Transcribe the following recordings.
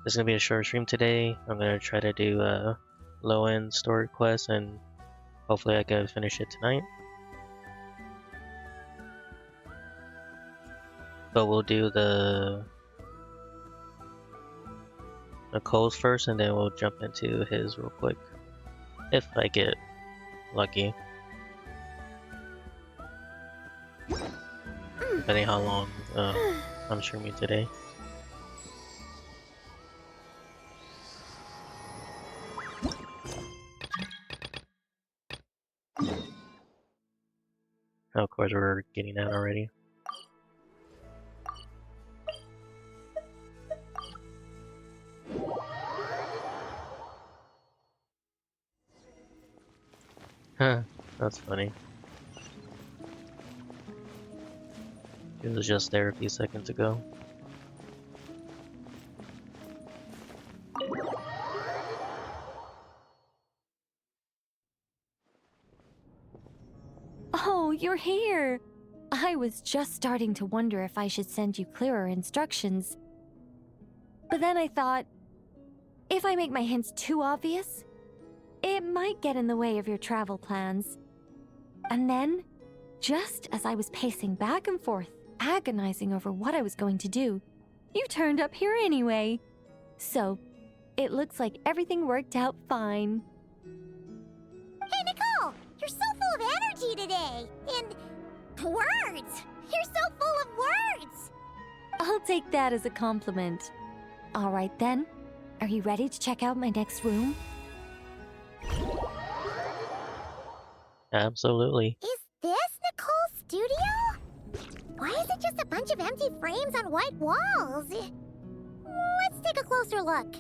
This is gonna be a short stream today. I'm gonna try to do a low-end story quest, and hopefully I can finish it tonight. But we'll do the Nicole's first, and then we'll jump into his real quick, if I get lucky. Depending how long I'm streaming today. Oh, of course, we're getting that already. Huh, that's funny. It was just there a few seconds ago. Oh, you're here! I was just starting to wonder if I should send you clearer instructions. But then I thought, if I make my hints too obvious, it might get in the way of your travel plans. And then, just as I was pacing back and forth, agonizing over what I was going to do, you turned up here anyway. So, it looks like everything worked out fine. Hey, Nicole! You're so full of energy today! And words! You're so full of words! I'll take that as a compliment. All right then. Are you ready to check out my next room? Absolutely. Is this Nicole's studio? Why is it just a bunch of empty frames on white walls? Let's take a closer look.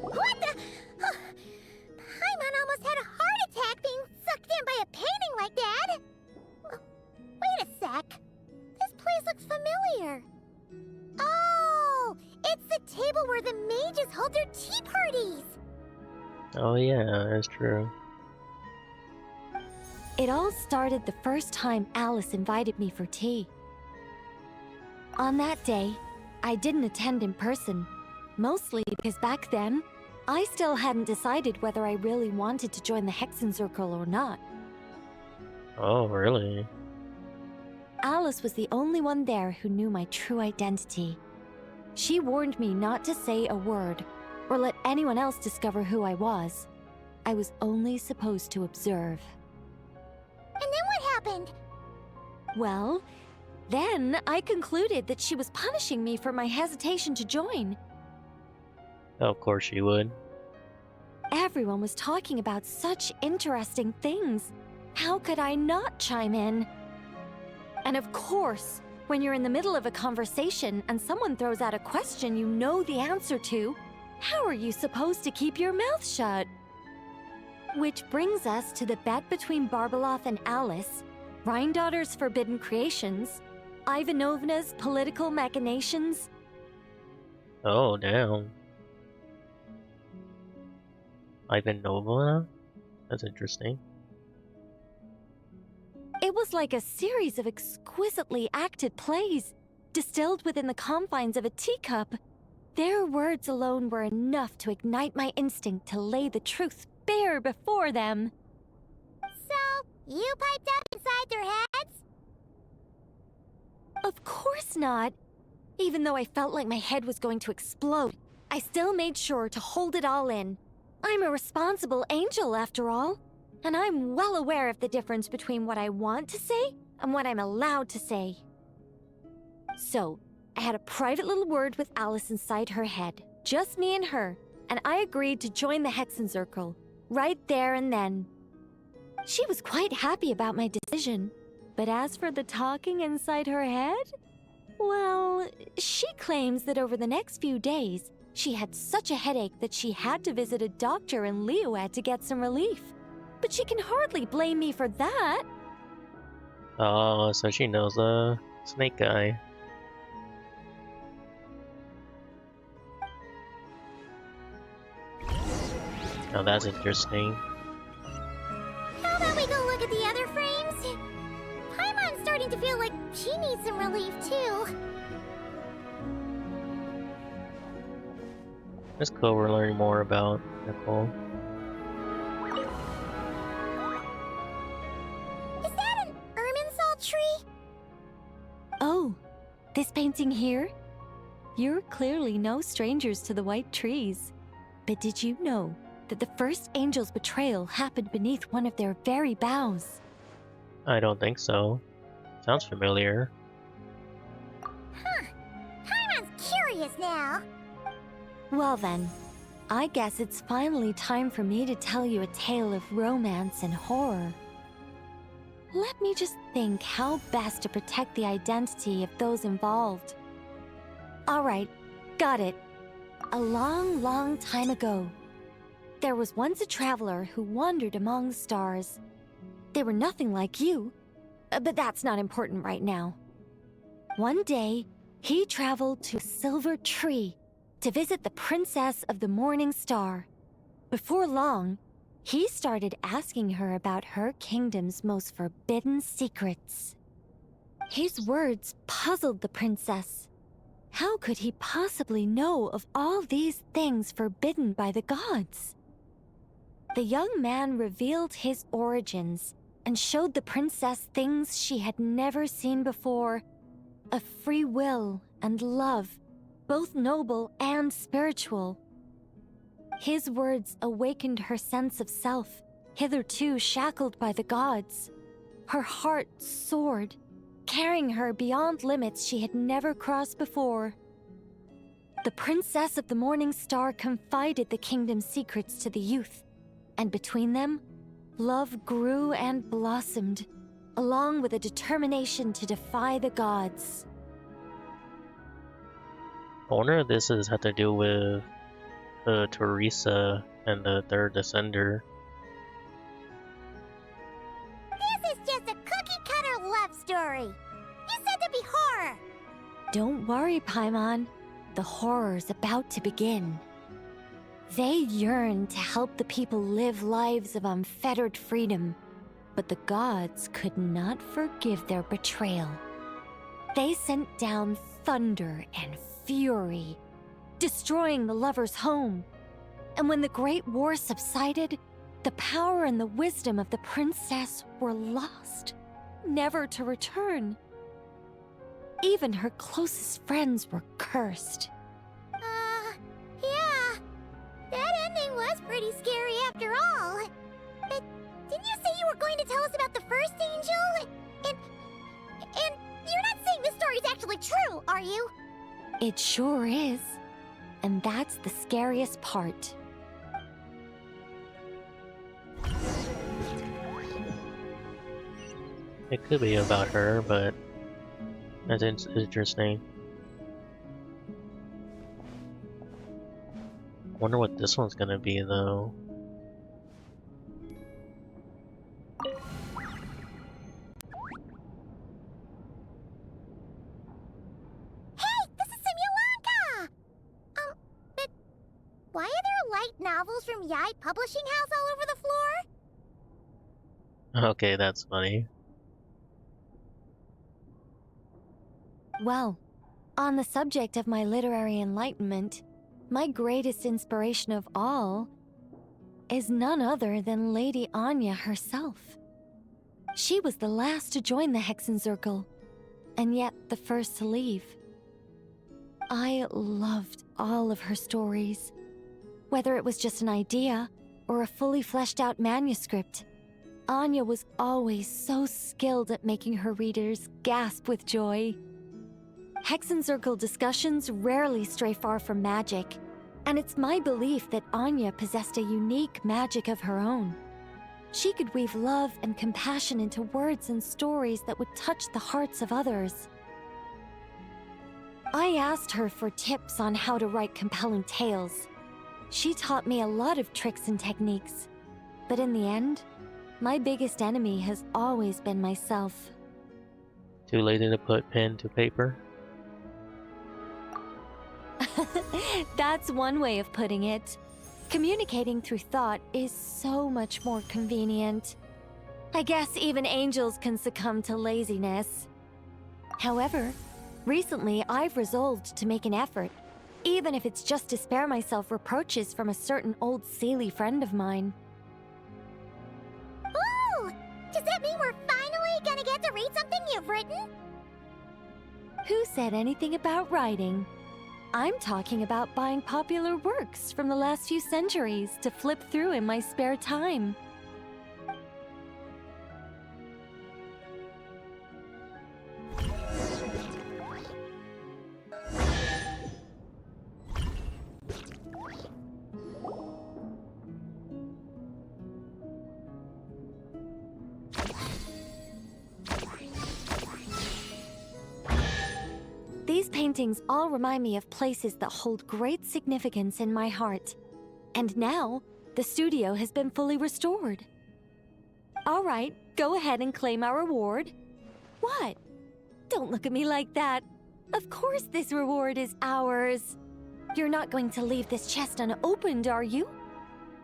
What the? Paimon almost had a heart attack being sucked in by a painting like that. Wait a sec. This place looks familiar. Oh, it's the table where the mages hold their tea parties. Oh yeah, that's true. It all started the first time Alice invited me for tea. On that day, I didn't attend in person, mostly because back then, I still hadn't decided whether I really wanted to join the Hexen Circle or not. Oh, really? Alice was the only one there who knew my true identity. She warned me not to say a word or let anyone else discover who I was. I was only supposed to observe. And then what happened? Well, then I concluded that she was punishing me for my hesitation to join. Oh, of course she would. Everyone was talking about such interesting things. How could I not chime in? And of course, when you're in the middle of a conversation and someone throws out a question you know the answer to, how are you supposed to keep your mouth shut? Which brings us to the bet between Barbeloth and Alice, Rhindaughter's forbidden creations, Ivanovna's political machinations. Oh, damn. Ivanovna? That's interesting. It was like a series of exquisitely acted plays, distilled within the confines of a teacup. Their words alone were enough to ignite my instinct to lay the truth bare before them. So, you piped up inside their heads? Of course not. Even though I felt like my head was going to explode, I still made sure to hold it all in. I'm a responsible angel, after all. And I'm well aware of the difference between what I want to say and what I'm allowed to say. So, I had a private little word with Alice inside her head, just me and her, and I agreed to join the Hexen Circle, right there and then. She was quite happy about my decision, but as for the talking inside her head, well, she claims that over the next few days, she had such a headache that she had to visit a doctor in Liyue to get some relief. But she can hardly blame me for that. Oh, so she knows the snake guy. Oh, that's interesting. How about we go look to feel like she needs some relief too. It's cool we're learning more about Nicole. Is that an Irminsul tree? Oh, this painting here? You're clearly no strangers to the white trees. But did you know that the first angel's betrayal happened beneath one of their very boughs? I don't think so. Sounds familiar. Huh. Paimon's curious now. Well then, I guess it's finally time for me to tell you a tale of romance and horror. Let me just think how best to protect the identity of those involved. Alright, got it. A long, long time ago, there was once a traveler who wandered among stars. They were nothing like you, but that's not important right now. One day, he traveled to a silver tree to visit the princess of the morning star. Before long, he started asking her about her kingdom's most forbidden secrets. His words puzzled the princess. How could he possibly know of all these things forbidden by the gods? The young man revealed his origins and showed the princess things she had never seen before: a free will and love, both noble and spiritual. His words awakened her sense of self, hitherto shackled by the gods. Her heart soared, carrying her beyond limits she had never crossed before. The princess of the morning star confided the kingdom's secrets to the youth, and between them, love grew and blossomed, along with a determination to defy the gods. I wonder if this has had to do with Teresa and the third Descender. This is just a cookie-cutter love story. You said to be horror. Don't worry, Paimon. The horror's about to begin. They yearned to help the people live lives of unfettered freedom, but the gods could not forgive their betrayal. They sent down thunder and fury, destroying the lovers' home. And when the Great War subsided, the power and the wisdom of the princess were lost, never to return. Even her closest friends were cursed. Yeah. That ending was pretty scary after all. But didn't you say you were going to tell us about the first angel? And you're not saying this story's actually true, are you? It sure is. And that's the scariest part. It could be about her, but that's interesting. Wonder what this one's gonna be though. But why are there light novels from Yai Publishing House all over the floor? Okay, that's funny. Well, on the subject of my literary enlightenment, my greatest inspiration of all is none other than Lady Anya herself. She was the last to join the Hexenzirkel, and yet the first to leave. I loved all of her stories, whether it was just an idea or a fully fleshed out manuscript. Anya was always so skilled at making her readers gasp with joy. Hexenzirkel discussions rarely stray far from magic, and it's my belief that Anya possessed a unique magic of her own. She could weave love and compassion into words and stories that would touch the hearts of others. I asked her for tips on how to write compelling tales. She taught me a lot of tricks and techniques, but in the end, my biggest enemy has always been myself. Too lazy to put pen to paper? That's one way of putting it. Communicating through thought is so much more convenient. I guess even angels can succumb to laziness. However, recently I've resolved to make an effort, even if it's just to spare myself reproaches from a certain old Saley friend of mine. Oh! Does that mean we're finally gonna get to read something you've written? Who said anything about writing? I'm talking about buying popular works from the last few centuries to flip through in my spare time. These paintings all remind me of places that hold great significance in my heart. And now, the studio has been fully restored. All right, go ahead and claim our reward. What? Don't look at me like that. Of course this reward is ours. You're not going to leave this chest unopened, are you?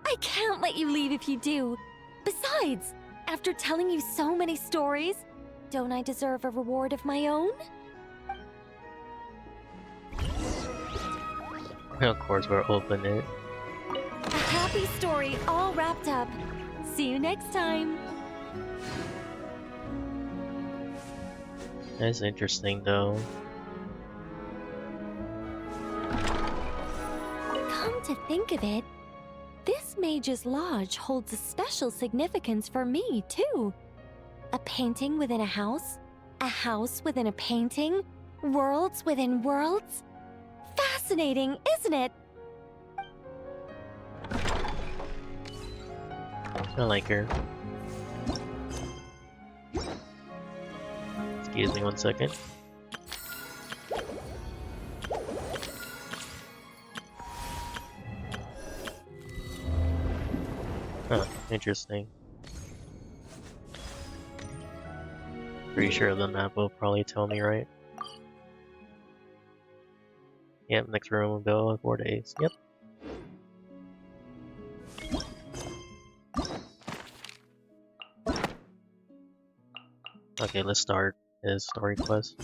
I can't let you leave if you do. Besides, after telling you so many stories, don't I deserve a reward of my own? Of course, we're opening it. A happy story all wrapped up. See you next time. That's interesting, though. Come to think of it, this Mage's Lodge holds a special significance for me, too. A painting within a house within a painting, worlds within worlds. Fascinating, isn't it? I like her. Excuse me 1 second. Huh, interesting. Pretty sure the map will probably tell me, right? Yep, next room will go in 4 days. Yep. Okay, let's start his story quest.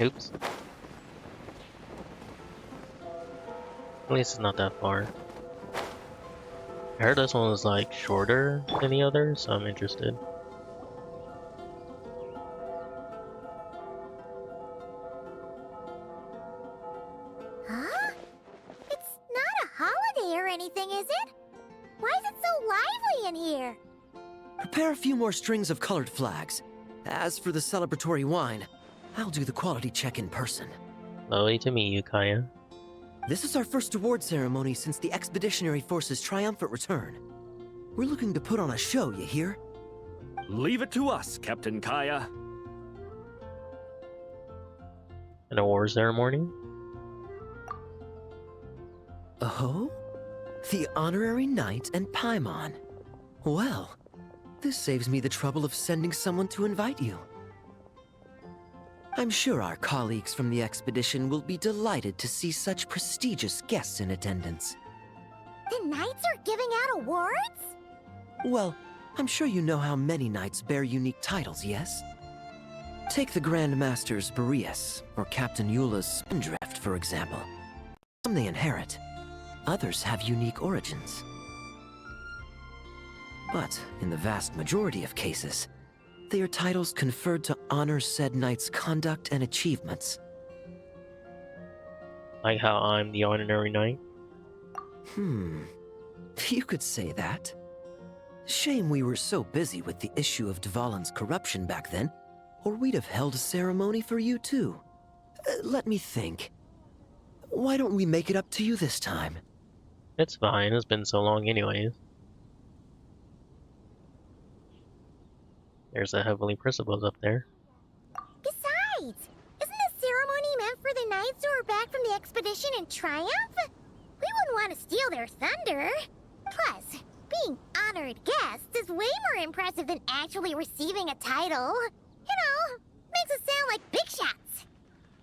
Oops. At least it's not that far. I heard this one was like shorter than the others, so I'm interested. Huh? It's not a holiday or anything, is it? Why is it so lively in here? Prepare a few more strings of colored flags. As for the celebratory wine, I'll do the quality check in person. Lovely to meet you, Kaya. This is our first award ceremony since the Expeditionary Force's triumphant return. We're looking to put on a show, you hear? Leave it to us, Captain Kaya. An award ceremony? Oh? The Honorary Knight and Paimon. Well, this saves me the trouble of sending someone to invite you. I'm sure our colleagues from the expedition will be delighted to see such prestigious guests in attendance. The knights are giving out awards? Well, I'm sure you know how many knights bear unique titles, yes? Take the Grand Masters Boreas or Captain Eula's Spindrift, for example. Some they inherit, others have unique origins. But in the vast majority of cases, they are titles conferred to honor said knight's conduct and achievements. Like how I'm the honorary knight? You could say that. Shame we were so busy with the issue of Dvalin's corruption back then, or we'd have held a ceremony for you too. Let me think. Why don't we make it up to you this time? It's fine, it's been so long anyways. There's the Heavenly Principles up there. Besides, isn't the ceremony meant for the knights who are back from the expedition in triumph? We wouldn't want to steal their thunder. Plus, being honored guests is way more impressive than actually receiving a title. You know, makes us sound like big shots.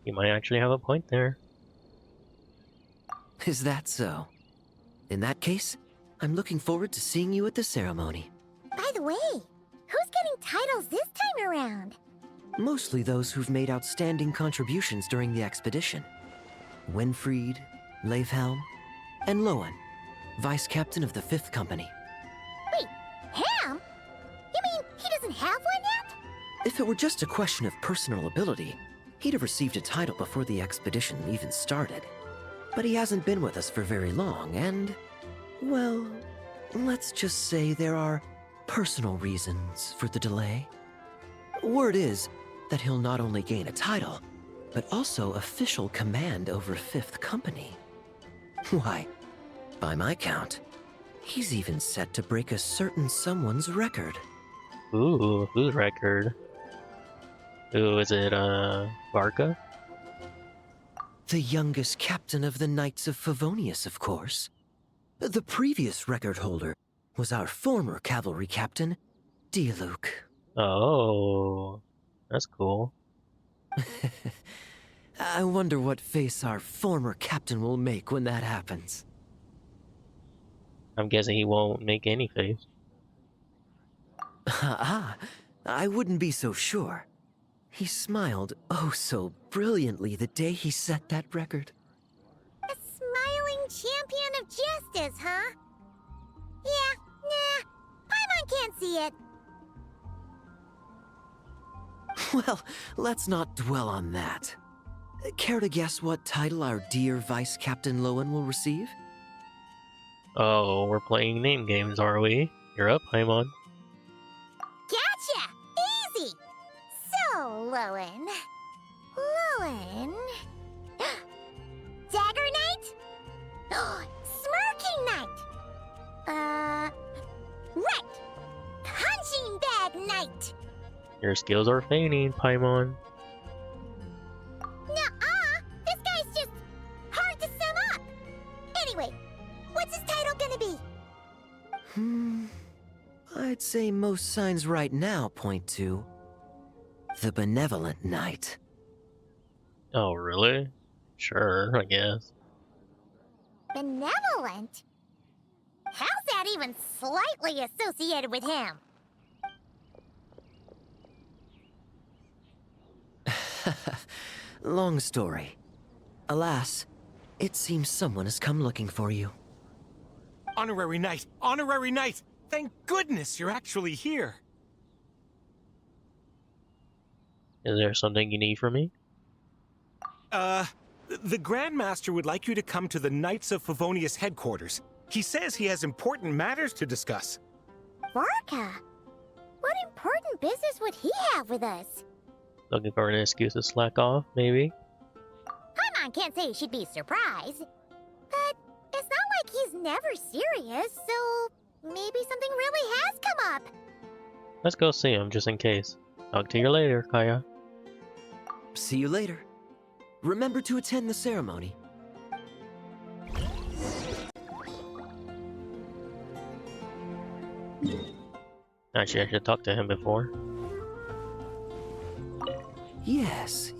You might actually have a point there. Is that so? In that case, I'm looking forward to seeing you at the ceremony. By the way, who's getting titles this time around? Mostly those who've made outstanding contributions during the expedition. Winfried, Leifhelm, and Lohen, Vice Captain of the 5th Company. Wait, Ham? You mean he doesn't have one yet? If it were just a question of personal ability, he'd have received a title before the expedition even started. But he hasn't been with us for very long, and, well, let's just say there are personal reasons for the delay. Word is that he'll not only gain a title, but also official command over 5th Company. Why, by my count, he's even set to break a certain someone's record. Ooh, whose record? Ooh, is it, Varka? The youngest captain of the Knights of Favonius, of course. The previous record holder was our former cavalry captain, Diluc. Oh, that's cool. I wonder what face our former captain will make when that happens. I'm guessing he won't make any face. I wouldn't be so sure. He smiled oh so brilliantly the day he set that record. A smiling champion of justice, huh? Yeah, nah. Paimon can't see it. Well, let's not dwell on that. Care to guess what title our dear Vice Captain Lohen will receive? Oh, we're playing name games, are we? You're up, Paimon. Gotcha! Easy! So, Lohen... Dagger Knight? Smirking Knight! Right! Punching Bag Knight! Your skills are feigning, Paimon. Nuh-uh! This guy's just hard to sum up! Anyway, what's his title gonna be? I'd say most signs right now point to the Benevolent Knight. Oh, really? Sure, I guess. Benevolent? How's that even slightly associated with him? Long story. Alas, it seems someone has come looking for you. Honorary Knight! Honorary Knight! Thank goodness you're actually here! Is there something you need from me? The Grand Master would like you to come to the Knights of Favonius headquarters. He says he has important matters to discuss. Varka? What important business would he have with us? Looking for an excuse to slack off, maybe? Paimon can't say she'd be surprised. But it's not like he's never serious, so maybe something really has come up. Let's go see him, just in case. Talk to you later, Kaya. See you later. Remember to attend the ceremony. Actually, I should talk to him before. Yes.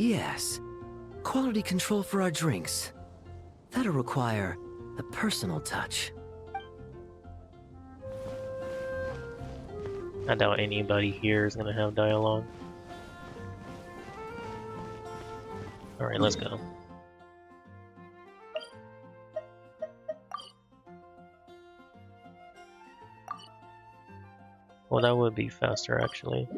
Quality control for our drinks. That'll require a personal touch. I doubt anybody here is gonna have dialogue. Alright, let's go. Well, that would be faster, actually.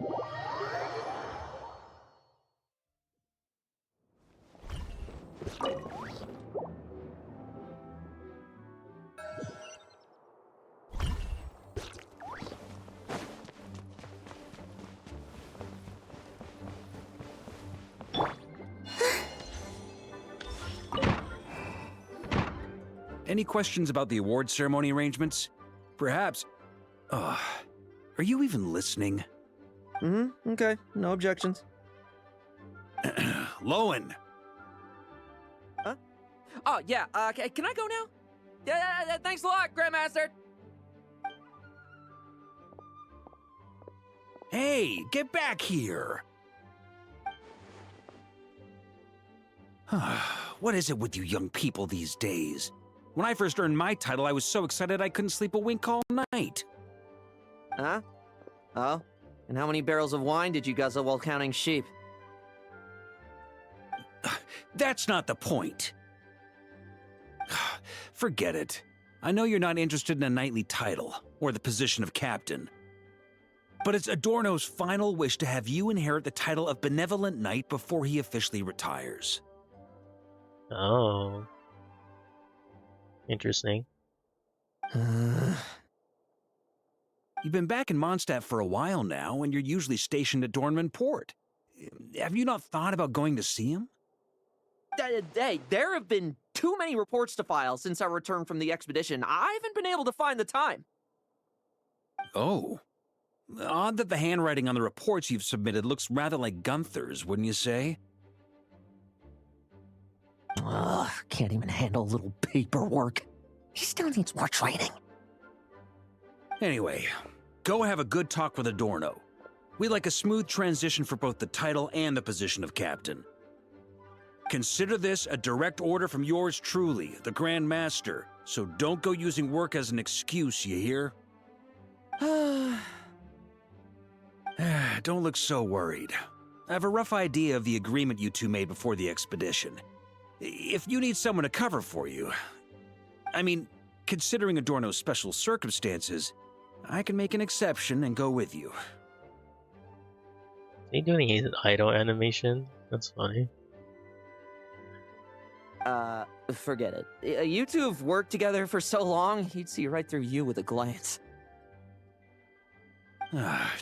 Any questions about the award ceremony arrangements? Perhaps. Are you even listening? Okay. No objections. Lohen! Oh, yeah. Can I go now? Yeah, thanks a lot, Grandmaster. Hey, get back here! What is it with you young people these days? When I first earned my title, I was so excited I couldn't sleep a wink all night. Huh? Oh? And how many barrels of wine did you guzzle while counting sheep? That's not the point. Forget it. I know you're not interested in a knightly title, or the position of captain. But it's Adorno's final wish to have you inherit the title of Benevolent Knight before he officially retires. Oh. Interesting. You've been back in Mondstadt for a while now, and you're usually stationed at Dornman Port. Have you not thought about going to see him? Hey, there have been too many reports to file since our return from the expedition. I haven't been able to find the time. Oh. Odd that the handwriting on the reports you've submitted looks rather like Gunther's, wouldn't you say? Ugh, can't even handle a little paperwork. He still needs more training. Anyway, go have a good talk with Adorno. We'd like a smooth transition for both the title and the position of captain. Consider this a direct order from yours truly, the Grand Master, so don't go using work as an excuse, you hear? Don't look so worried. I have a rough idea of the agreement you two made before the expedition. If you need someone to cover for you, I mean, considering Adorno's special circumstances, I can make an exception and go with you. Is he doing his idle animation? That's funny. Forget it. You two have worked together for so long, he'd see right through you with a glance.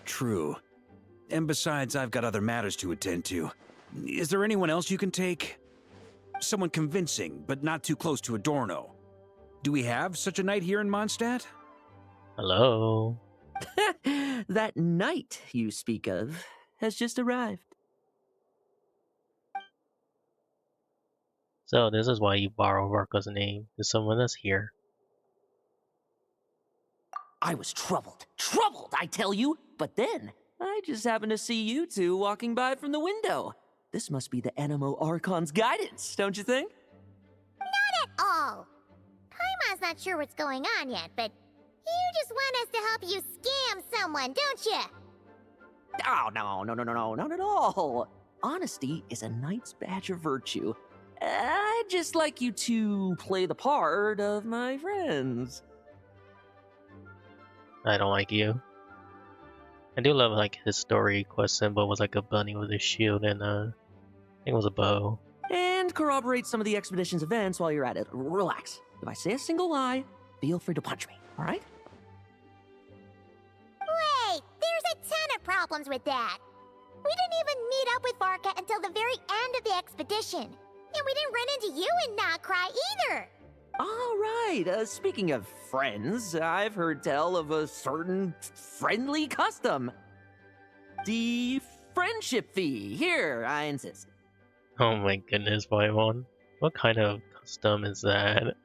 True. And besides, I've got other matters to attend to. Is there anyone else you can take? Someone convincing, but not too close to Adorno. Do we have such a knight here in Mondstadt? Hello? That knight you speak of has just arrived. So this is why you borrow Varka's name, to someone that's here. I was troubled, I tell you, but then I just happened to see you two walking by from the window. This must be the Animo Archon's guidance, don't you think? Not at all. Paimon's not sure what's going on yet, but you just want us to help you scam someone, don't you? Oh, no, not at all. Honesty is a knight's badge of virtue. I'd just like you to play the part of my friends. I don't like you. I do love like his story quest symbol was like a bunny with a shield and I think it was a bow. And corroborate some of the expedition's events while you're at it. Relax. If I say a single lie, feel free to punch me, alright? Wait, there's a ton of problems with that. We didn't even meet up with Varka until the very end of the expedition. And we didn't run into you in Nocry either. All right, speaking of friends, I've heard tell of a certain friendly custom. The friendship fee. Here, I insist. Oh my goodness, Paimon. What kind of custom is that?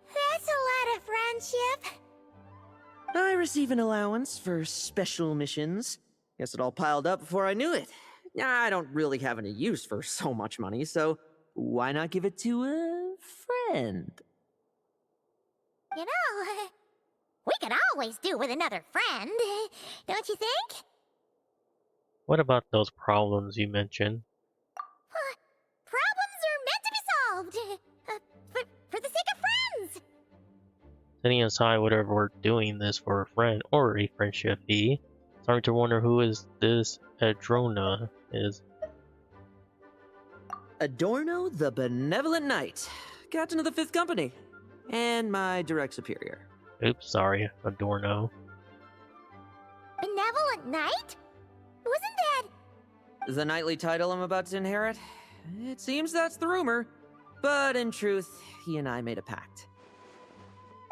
That's a lot of friendship. I receive an allowance for special missions. Guess it all piled up before I knew it. I don't really have any use for so much money, so why not give it to a friend? You know, we could always do with another friend, don't you think? What about those problems you mentioned? Problems are meant to be solved. For the sake of friends. Setting aside whatever we're doing this for a friend or a friendship fee, starting to wonder who is this Adrona is. Adorno the Benevolent Knight, captain of the 5th Company, and my direct superior. Oops, sorry, Adorno. Benevolent Knight? Wasn't that... The knightly title I'm about to inherit? It seems that's the rumor, but in truth, he and I made a pact.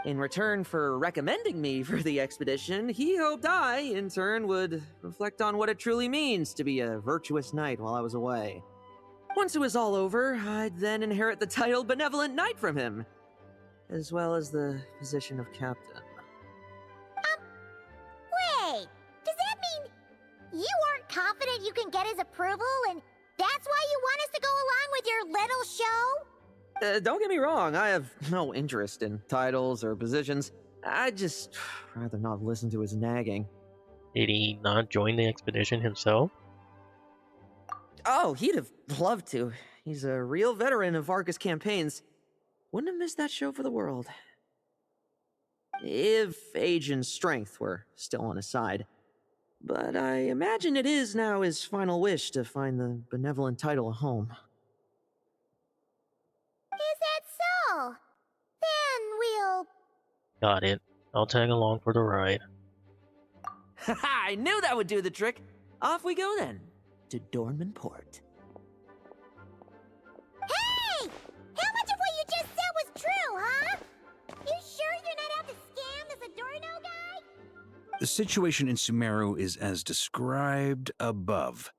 In return for recommending me for the expedition, he hoped I, in turn, would reflect on what it truly means to be a virtuous knight while I was away. Once it was all over, I'd then inherit the title Benevolent Knight from him, as well as the position of captain. Wait, does that mean you aren't confident you can get his approval and that's why you want us to go along with your title show? Don't get me wrong, I have no interest in titles or positions. I'd just rather not listen to his nagging. Did he not join the expedition himself? Oh, he'd have loved to. He's a real veteran of Vargas campaigns. Wouldn't have missed that show for the world. If age and strength were still on his side. But I imagine it is now his final wish to find the Benevolent title a home. Is that so? Then we'll... Got it. I'll tag along for the ride. I knew that would do the trick. Off we go then, to Dornman Port. Hey! How much of what you just said was true, huh? You sure you're not out to scam this Adorno guy? The situation in Sumeru is as described above.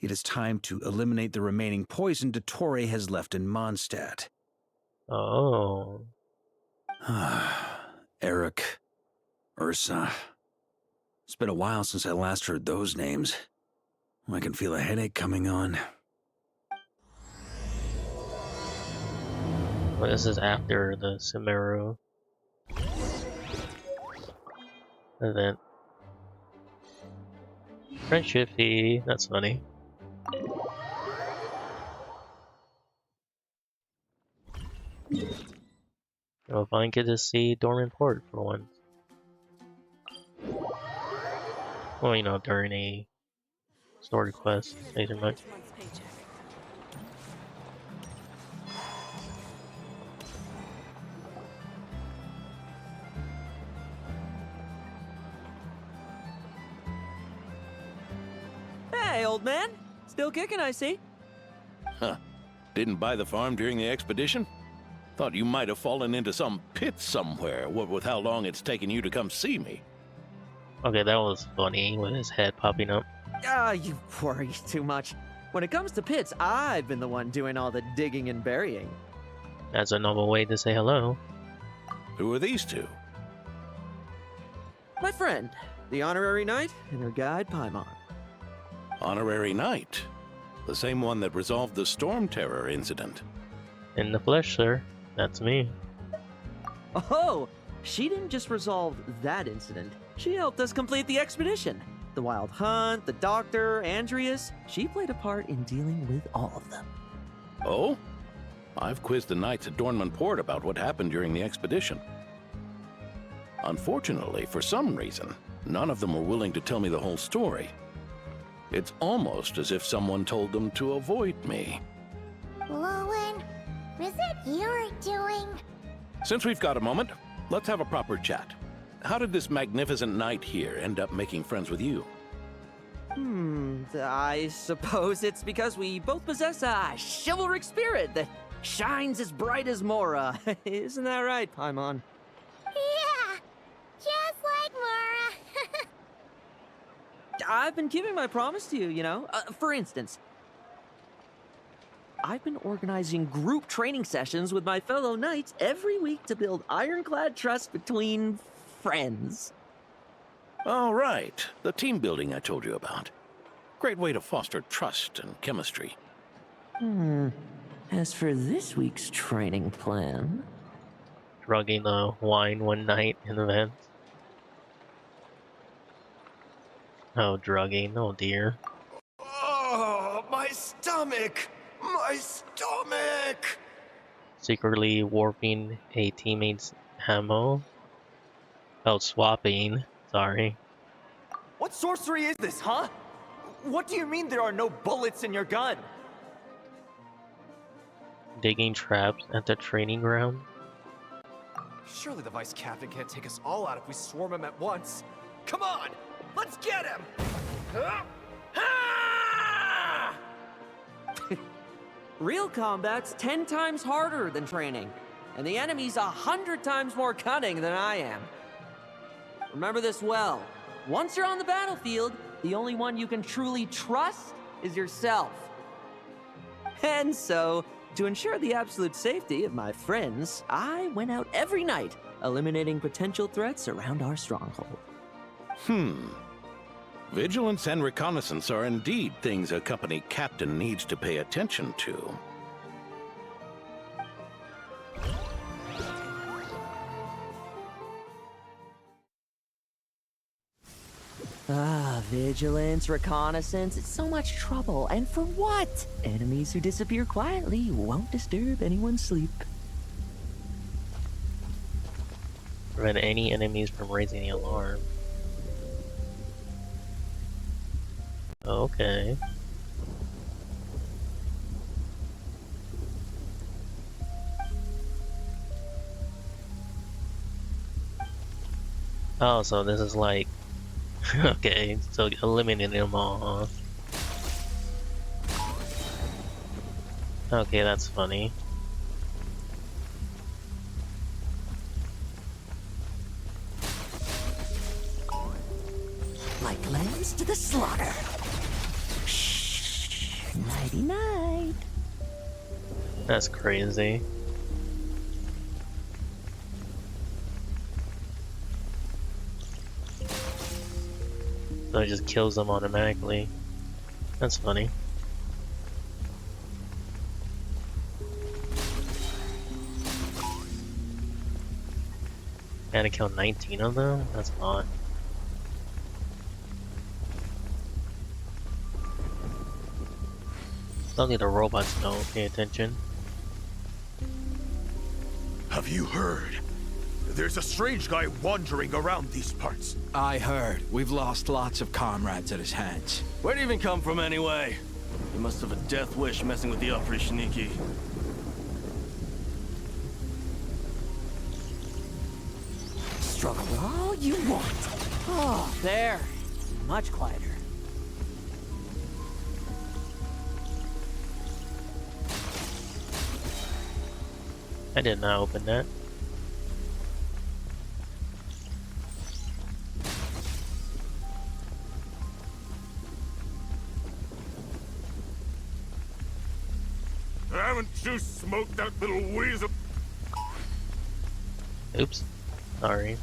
It is time to eliminate the remaining poison Dottore has left in Mondstadt. Oh. Eric, Ursa. It's been a while since I last heard those names. I can feel a headache coming on. Well, this is after the Sumeru event. Friendship fee, that's funny. Well, if I get to see Dormant Port for once. Well, you know, during a story quest, either much. Hey, old man. Still kicking, I see. Huh. Didn't buy the farm during the expedition? Thought you might have fallen into some pit somewhere, what with how long it's taken you to come see me. Okay, that was funny with his head popping up. Ah, you worry too much. When it comes to pits, I've been the one doing all the digging and burying. That's a normal way to say hello. Who are these two? My friend, the honorary knight, and her guide, Paimon. Honorary Knight. The same one that resolved the Storm Terror incident. In the flesh, sir. That's me. Oh, she didn't just resolve that incident. She helped us complete the expedition. The Wild Hunt, the Doctor, Andreas. She played a part in dealing with all of them. Oh? I've quizzed the knights at Dornman Port about what happened during the expedition. Unfortunately, for some reason, none of them were willing to tell me the whole story. It's almost as if someone told them to avoid me. Lohen, is it your doing? Since we've got a moment, let's have a proper chat. How did this magnificent knight here end up making friends with you? I suppose it's because we both possess a chivalric spirit that shines as bright as Mora. Isn't that right, Paimon? Yeah, just like Mora. I've been keeping my promise to you, you know. For instance, I've been organizing group training sessions with my fellow knights every week to build ironclad trust between friends. All right, the team building I told you about. Great way to foster trust and chemistry. As for this week's training plan... Drugging the wine one night in the vents. Oh, drugging. Oh, dear. Oh, my stomach! My stomach! Secretly warping a teammate's ammo. Oh, swapping. Sorry. What sorcery is this, huh? What do you mean there are no bullets in your gun? Digging traps at the training ground. Surely the vice captain can't take us all out if we swarm him at once. Come on! Let's get him! Real combat's 10 times harder than training, and the enemy's 100 times more cunning than I am. Remember this well. Once you're on the battlefield, the only one you can truly trust is yourself. And so, to ensure the absolute safety of my friends, I went out every night, eliminating potential threats around our stronghold. Vigilance and reconnaissance are indeed things a company captain needs to pay attention to. Vigilance, reconnaissance, it's so much trouble. And for what? Enemies who disappear quietly won't disturb anyone's sleep. Prevent any enemies from raising the alarm. Okay. Oh, so this is like... okay, so eliminating them all, huh? Okay, that's funny. Like lambs to the slaughter. Shh. Nighty night. That's crazy. So it just kills them automatically. That's funny. Gotta kill 19 of them? That's a lot. Only the robots don't pay attention. Have you heard? There's a strange guy wandering around these parts. I heard. We've lost lots of comrades at his hands. Where'd he even come from anyway? He must have a death wish messing with the Operation-Sneaky. Struggle all you want. Oh, there. Much quieter. I did not open that. Haven't you smoked that little weasel? Oops. Sorry.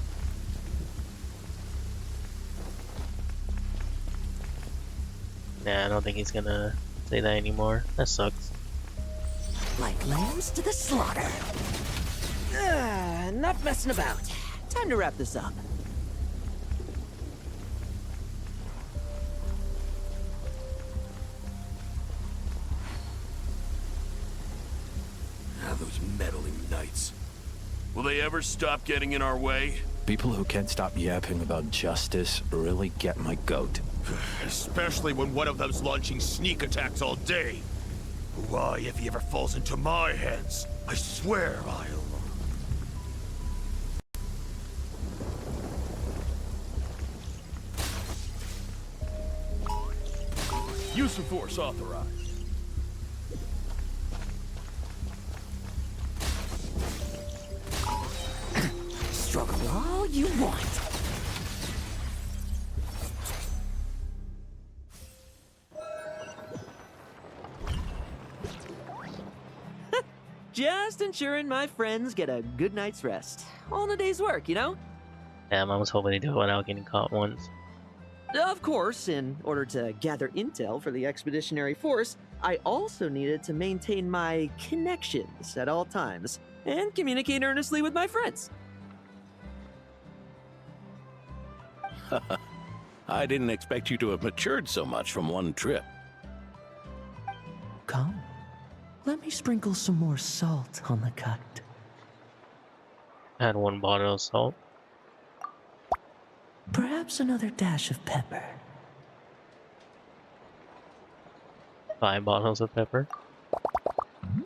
Nah, I don't think he's gonna say that anymore. That sucks. Like lambs to the slaughter. Not messing about. Time to wrap this up. Those meddling knights. Will they ever stop getting in our way? People who can't stop yapping about justice really get my goat. Especially when one of them's launching sneak attacks all day. Why, if he ever falls into my hands, I swear I'll... Use of force authorized. Struggle all you want. Just ensuring my friends get a good night's rest. All in a day's work, you know? Damn, I was hoping to do it without getting caught once. Of course, in order to gather intel for the expeditionary force, I also needed to maintain my connections at all times and communicate earnestly with my friends. I didn't expect you to have matured so much from one trip. Come, let me sprinkle some more salt on the cut. I had 1 bottle of salt. Perhaps another dash of pepper. 5 bottles of pepper.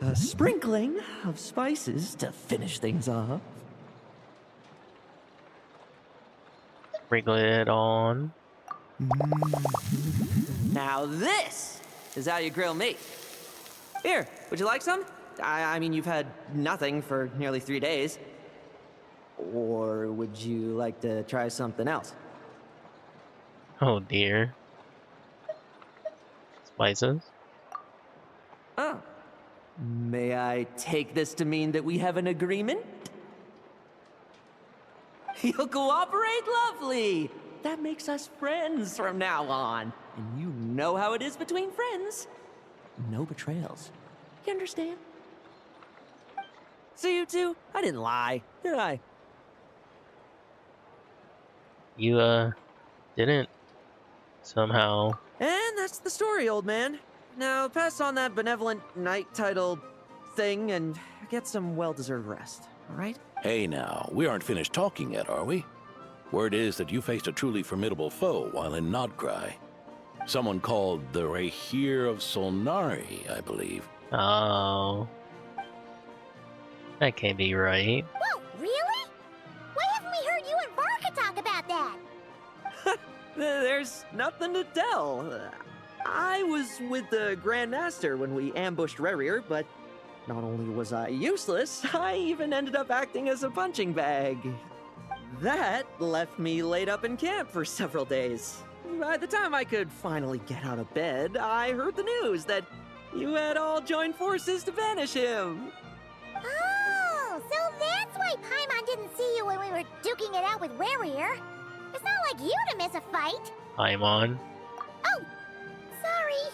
A sprinkling of spices to finish things off. Sprinkle it on. Now this is how you grill me. Here, would you like some? I mean, you've had nothing for nearly 3 days. Or would you like to try something else? Oh dear. Spices? Oh. May I take this to mean that we have an agreement? You'll cooperate? Lovely! That makes us friends from now on. And you know how it is between friends. No betrayals. You understand? So you two, I didn't lie, did I? You, didn't somehow. And that's the story, old man. Now pass on that benevolent knight title thing and get some well-deserved rest, alright? Hey now, we aren't finished talking yet, are we? Word is that you faced a truly formidable foe while in Nodcry. Someone called the Rahir of Solnari, I believe. Oh. That can't be right. Whoa, really? Why haven't we heard you and Varka talk about that? There's nothing to tell. I was with the Grand Master when we ambushed Rerir, but not only was I useless, I even ended up acting as a punching bag. That left me laid up in camp for several days. By the time I could finally get out of bed, I heard the news that you had all joined forces to banish him. Oh, so that's why Paimon didn't see you when we were duking it out with Rerir. It's not like you to miss a fight. Paimon. Oh, sorry.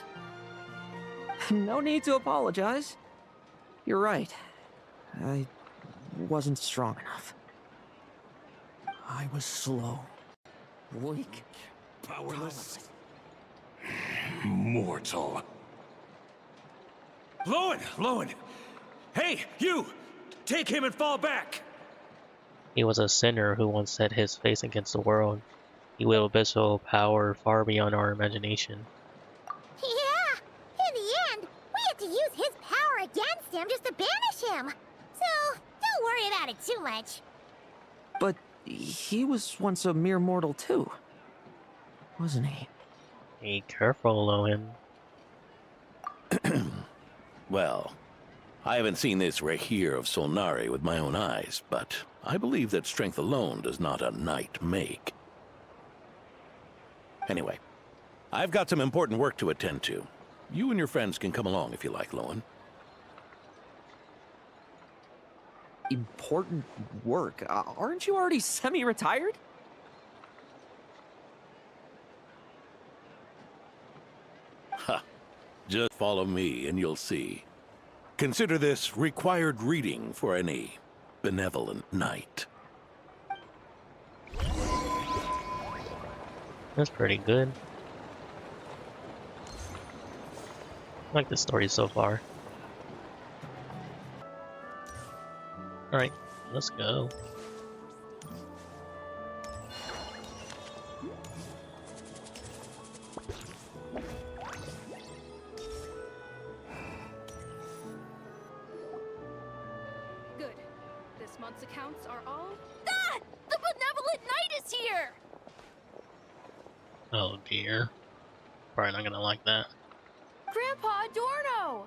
No need to apologize. You're right. I wasn't strong enough. I was slow, weak, Powerless. Mortal. Lohen! Hey, you! Take him and fall back! He was a sinner who once set his face against the world. He wielded abyssal power far beyond our imagination. Yeah, in the end, we had to use his power against him just to banish him. So, don't worry about it too much. but he was once a mere mortal too, wasn't he? Be careful, Lohen. Well, I haven't seen this Rahir of Solnari with my own eyes, but I believe that strength alone does not a knight make. Anyway, I've got some important work to attend to. You and your friends can come along if you like, Lohen. Important work? Aren't you already semi-retired? Ha! Just follow me and you'll see. Consider this required reading for any benevolent knight. That's pretty good. I like the story so far. Alright, let's go. Good. This month's accounts are all... Ah! The Benevolent Knight is here! Oh dear. Probably not gonna like that. Grandpa Adorno!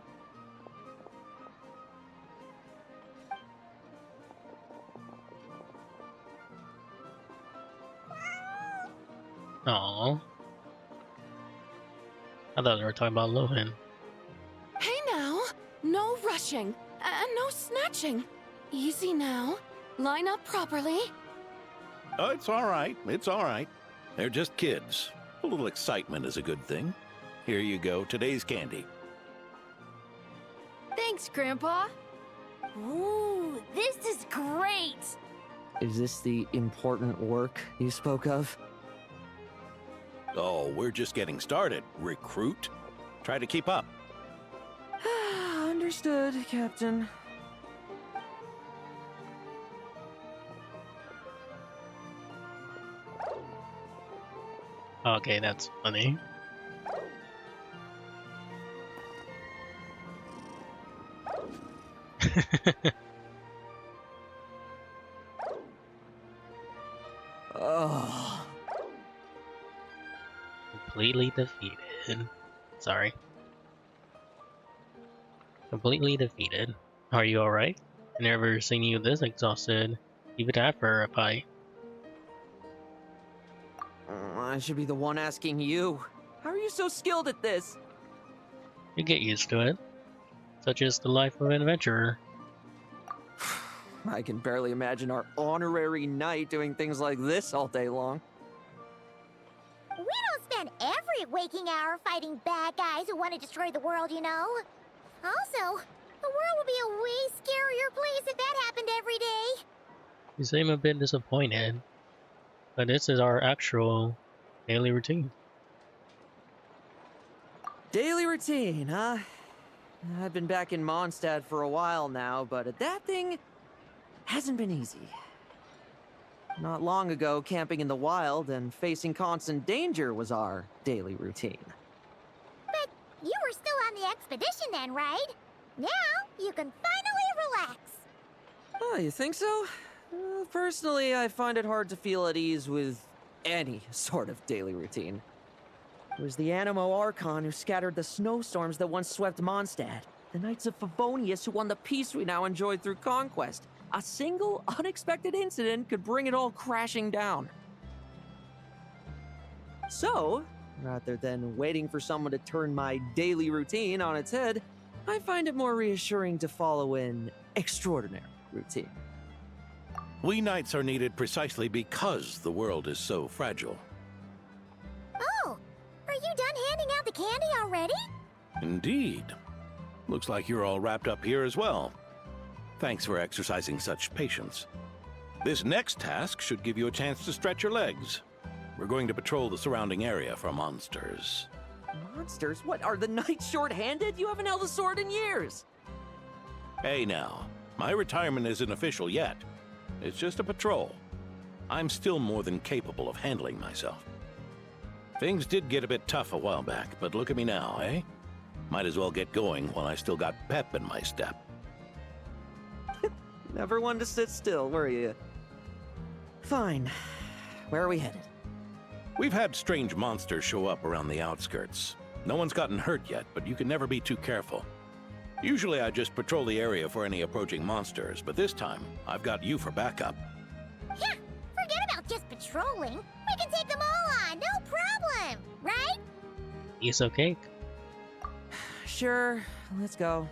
Aww. I thought they were talking about Lohen. Hey now! No rushing, and no snatching. Easy now. Line up properly. Oh, it's all right. It's all right. They're just kids. A little excitement is a good thing. Here you go, today's candy. Thanks, Grandpa. Ooh, this is great. Is this the important work you spoke of? Oh, we're just getting started, recruit. Try to keep up. Understood, Captain. Okay, that's funny. Oh. Completely defeated. Sorry. Completely defeated. Are you alright? I never seen you this exhausted. Even after a fight. I should be the one asking you. How are you so skilled at this? You get used to it. Such is the life of an adventurer. I can barely imagine our honorary knight doing things like this all day long. We don't spend every waking hour fighting bad guys who want to destroy the world, you know. Also, the world would be a way scarier place if that happened every day. You seem a bit disappointed. But this is our actual daily routine. Daily routine, huh? I've been back in Mondstadt for a while now, but that thing hasn't been easy. Not long ago, camping in the wild and facing constant danger was our daily routine. But you were still on the expedition then, right? Now you can finally relax. Oh, you think so? Personally, I find it hard to feel at ease with any sort of daily routine. It was the Animo Archon who scattered the snowstorms that once swept Mondstadt. The Knights of Favonius who won the peace we now enjoy through conquest. A single, unexpected incident could bring it all crashing down. So, rather than waiting for someone to turn my daily routine on its head, I find it more reassuring to follow an extraordinary routine. We knights are needed precisely because the world is so fragile. Oh, are you done handing out the candy already? Indeed. Looks like you're all wrapped up here as well. Thanks for exercising such patience. This next task should give you a chance to stretch your legs. We're going to patrol the surrounding area for monsters. Monsters? What, are the knights short-handed? You haven't held a sword in years! Hey now, my retirement isn't official yet. It's just a patrol. I'm still more than capable of handling myself. Things did get a bit tough a while back, but look at me now, eh? Might as well get going while I still got pep in my step. Never one to sit still, were you? Fine. Where are we headed? We've had strange monsters show up around the outskirts. No one's gotten hurt yet, but you can never be too careful. Usually I just patrol the area for any approaching monsters, but this time I've got you for backup. Yeah, forget about just patrolling. We can take them all on, no problem, right? Piece of cake. Sure, let's go.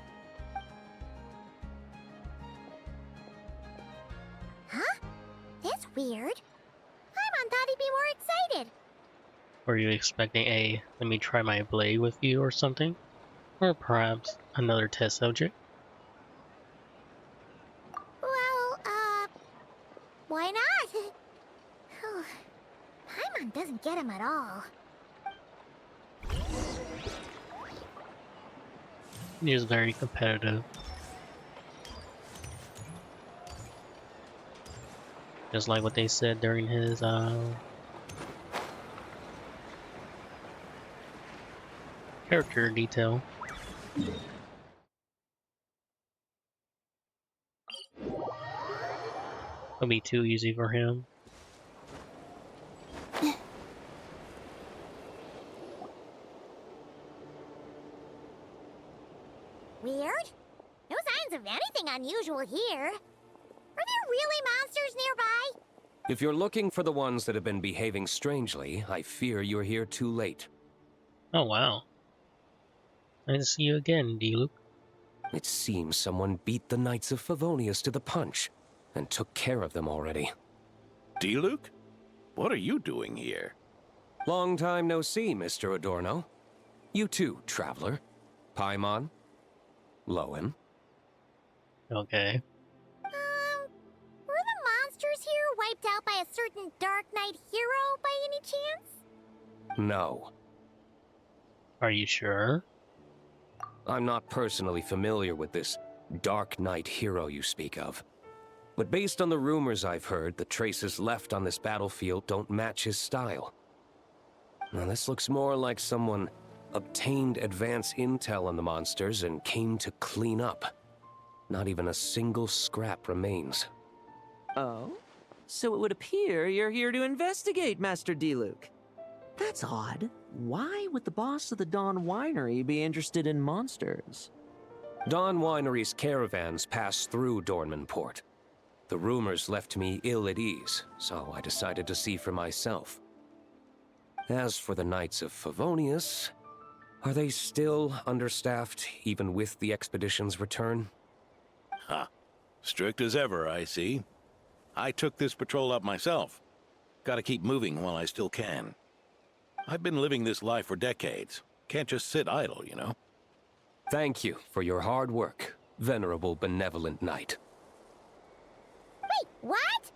Huh? That's weird. Paimon thought he'd be more excited. Were you expecting a let me try my blade with you or something? Or perhaps another test subject? Well, why not? Paimon doesn't get him at all. He is very competitive. Just like what they said during his character detail. It'll be too easy for him. Weird? No signs of anything unusual here. Are there really monsters nearby? If you're looking for the ones that have been behaving strangely, I fear you're here too late. Oh wow. Nice to see you again, D-Luke. It seems someone beat the Knights of Favonius to the punch, and took care of them already. D-Luke? What are you doing here? Long time no see, Mr. Adorno. You too, traveler. Paimon. Lohen. Okay. Were the monsters here wiped out by a certain Dark Knight hero by any chance? No. Are you sure? I'm not personally familiar with this Dark Knight hero you speak of. But based on the rumors I've heard, the traces left on this battlefield don't match his style. Now this looks more like someone obtained advance intel on the monsters and came to clean up. Not even a single scrap remains. Oh? So it would appear you're here to investigate, Master D-Luke. That's odd. Why would the boss of the Dawn Winery be interested in monsters? Dawn Winery's caravans pass through Dornman Port. The rumors left me ill at ease, so I decided to see for myself. As for the Knights of Favonius, are they still understaffed, even with the expedition's return? Ha. Strict as ever, I see. I took this patrol up myself. Gotta keep moving while I still can. I've been living this life for decades. Can't just sit idle, you know? Thank you for your hard work, venerable benevolent knight. Wait, what?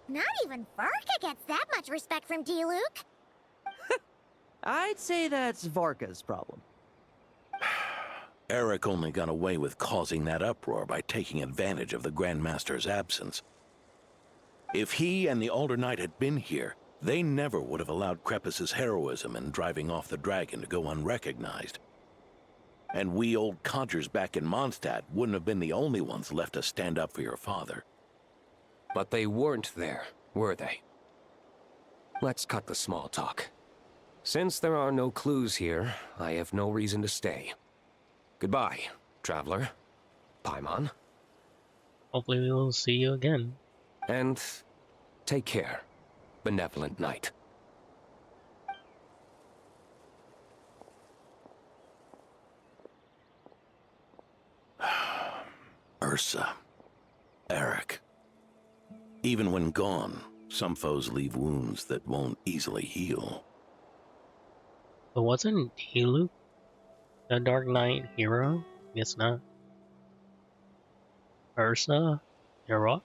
Not even Varka gets that much respect from D-Luke. I'd say that's Varka's problem. Eric only got away with causing that uproar by taking advantage of the Grandmaster's absence. If he and the Alder Knight had been here, they never would have allowed Krepus's heroism in driving off the dragon to go unrecognized. And we old codgers back in Mondstadt wouldn't have been the only ones left to stand up for your father. But they weren't there, were they? Let's cut the small talk. Since there are no clues here, I have no reason to stay. Goodbye, traveler. Paimon. Hopefully we will see you again. And take care, Benevolent Knight. Ursa. Eric. Even when gone, some foes leave wounds that won't easily heal. But wasn't Diluc a Dark Knight hero? Guess not. Ursa? Hero?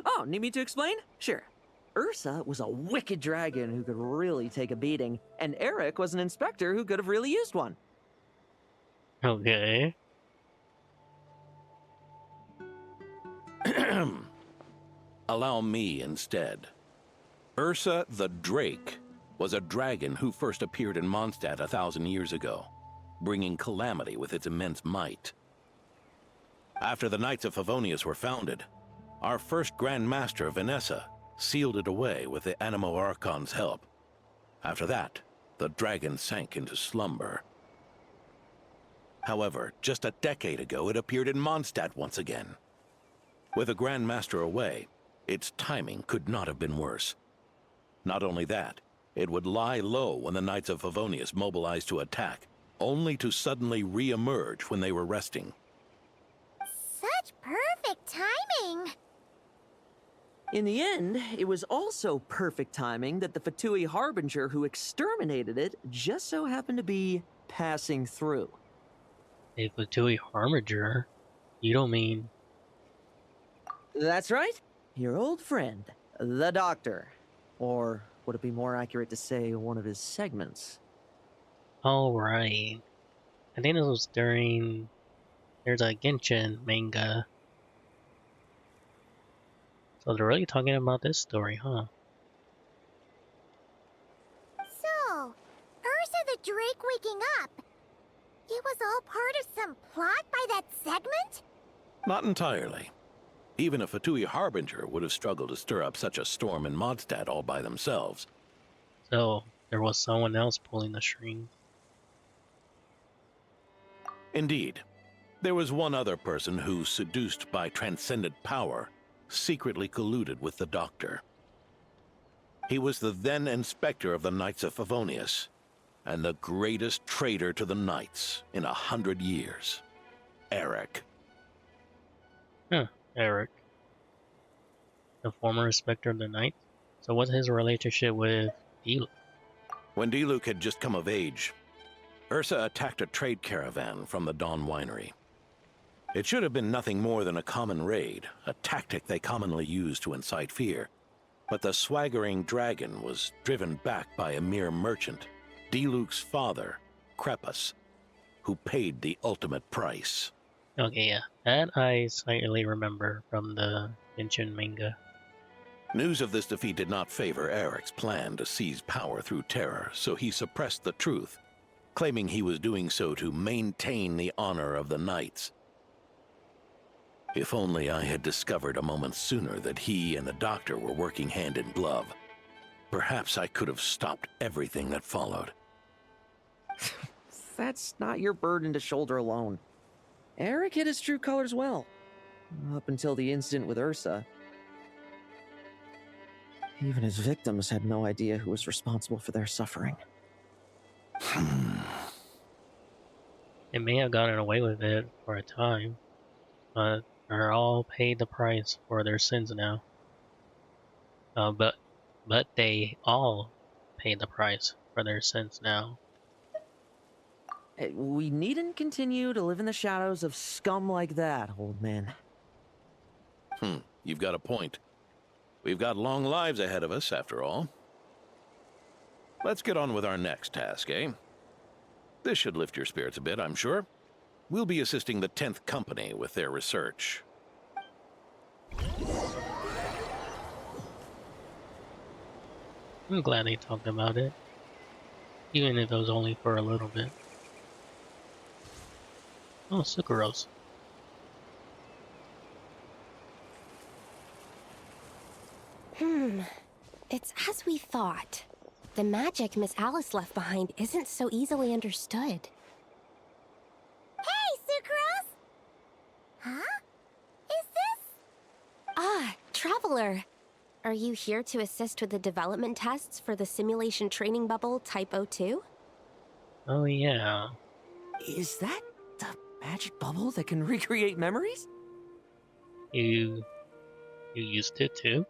Oh, need me to explain? Sure. Ursa was a wicked dragon who could really take a beating, and Eric was an inspector who could have really used one. Okay. Allow me instead. Ursa the Drake was a dragon who first appeared in Mondstadt 1,000 years ago, bringing calamity with its immense might. After the Knights of Favonius were founded, our first Grand Master, Vanessa, sealed it away with the Animo Archon's help. After that, the dragon sank into slumber. However, just a decade ago, it appeared in Mondstadt once again. With the Grand Master away, its timing could not have been worse. Not only that, it would lie low when the Knights of Favonius mobilized to attack, only to suddenly re-emerge when they were resting. Such perfect timing! In the end, it was also perfect timing that the Fatui Harbinger who exterminated it just so happened to be passing through. A Fatui Harbinger? You don't mean... That's right. Your old friend, the Doctor. Or would it be more accurate to say one of his segments? Alright. I think this was during... There's a Genshin manga. So they're really talking about this story, huh? So, Ursa the Drake waking up. It was all part of some plot by that segment? Not entirely. Even a Fatui Harbinger would have struggled to stir up such a storm in Mondstadt all by themselves. So, there was someone else pulling the string. Indeed. There was one other person who, seduced by transcendent power, secretly colluded with the Doctor. He was the then Inspector of the Knights of Favonius, and the greatest traitor to the Knights in 100 years. Eric. Huh, Eric. The former Inspector of the Knights? So what's his relationship with Diluc? When Diluc had just come of age, Ursa attacked a trade caravan from the Dawn Winery. It should have been nothing more than a common raid, a tactic they commonly use to incite fear. But the swaggering dragon was driven back by a mere merchant, Diluc's father, Krepus, who paid the ultimate price. Okay, yeah. That I slightly remember from the Genshin manga. News of this defeat did not favor Eric's plan to seize power through terror, so he suppressed the truth, claiming he was doing so to maintain the honor of the Knights. If only I had discovered a moment sooner that he and the Doctor were working hand in glove. Perhaps I could have stopped everything that followed. That's not your burden to shoulder alone. Eric hid his true colors well. Up until the incident with Ursa. Even his victims had no idea who was responsible for their suffering. They may have gotten away with it for a time, but they're all paid the price for their sins now. But they all paid the price for their sins now. We needn't continue to live in the shadows of scum like that, old man. You've got a point. We've got long lives ahead of us, after all. Let's get on with our next task, eh? This should lift your spirits a bit, I'm sure. We'll be assisting the 10th Company with their research. I'm glad they talked about it, even if it was only for a little bit. Oh, Sucrose. It's as we thought. The magic Miss Alice left behind isn't so easily understood. Hey, Sucrose! Huh? Is this? Ah, Traveler. Are you here to assist with the development tests for the simulation training bubble Type 02? Oh yeah. Is that the magic bubble that can recreate memories? You used it too?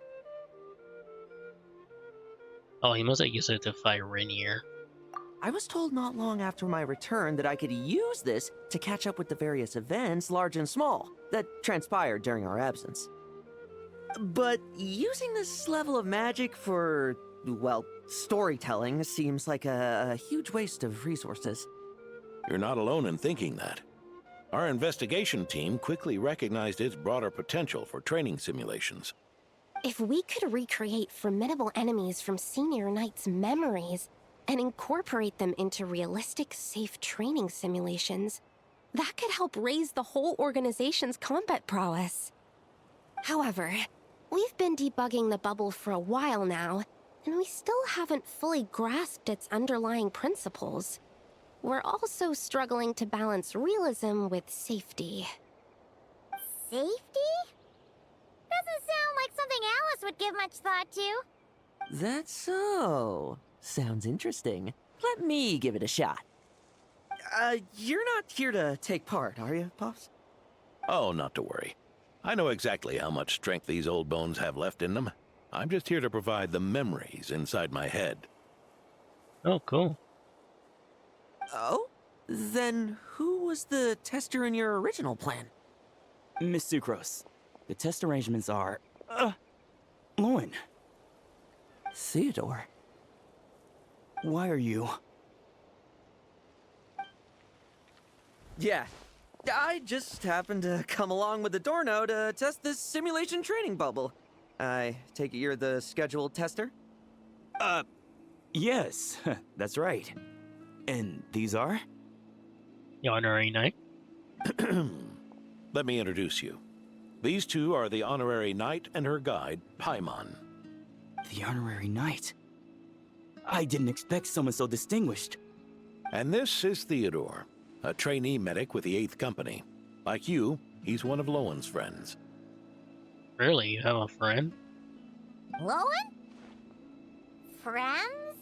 Oh, he must have used it to fight Rainier. I was told not long after my return that I could use this to catch up with the various events, large and small, that transpired during our absence. But using this level of magic for, well, storytelling seems like a huge waste of resources. You're not alone in thinking that. Our investigation team quickly recognized its broader potential for training simulations. If we could recreate formidable enemies from Senior Knight's memories and incorporate them into realistic, safe training simulations, that could help raise the whole organization's combat prowess. However, we've been debugging the bubble for a while now, and we still haven't fully grasped its underlying principles. We're also struggling to balance realism with safety. Safety? Doesn't sound like something Alice would give much thought to. That's so. Sounds interesting. Let me give it a shot. You're not here to take part, are you, Pops? Oh, not to worry. I know exactly how much strength these old bones have left in them. I'm just here to provide the memories inside my head. Oh, cool. Oh? Then who was the tester in your original plan? Miss Sucrose. The test arrangements are... Lohen. Theodore. Why are you... Yeah. I just happened to come along with the Dorno to test this simulation training bubble. I take it you're the scheduled tester? Yes. That's right. And these are? The Honorary Knight? Let me introduce you. These two are the Honorary Knight and her guide, Paimon. The Honorary Knight? I didn't expect someone so distinguished. And this is Theodore, a trainee medic with the 8th Company. Like you, he's one of Lohen's friends. Really? You have a friend? Lohen? Friends?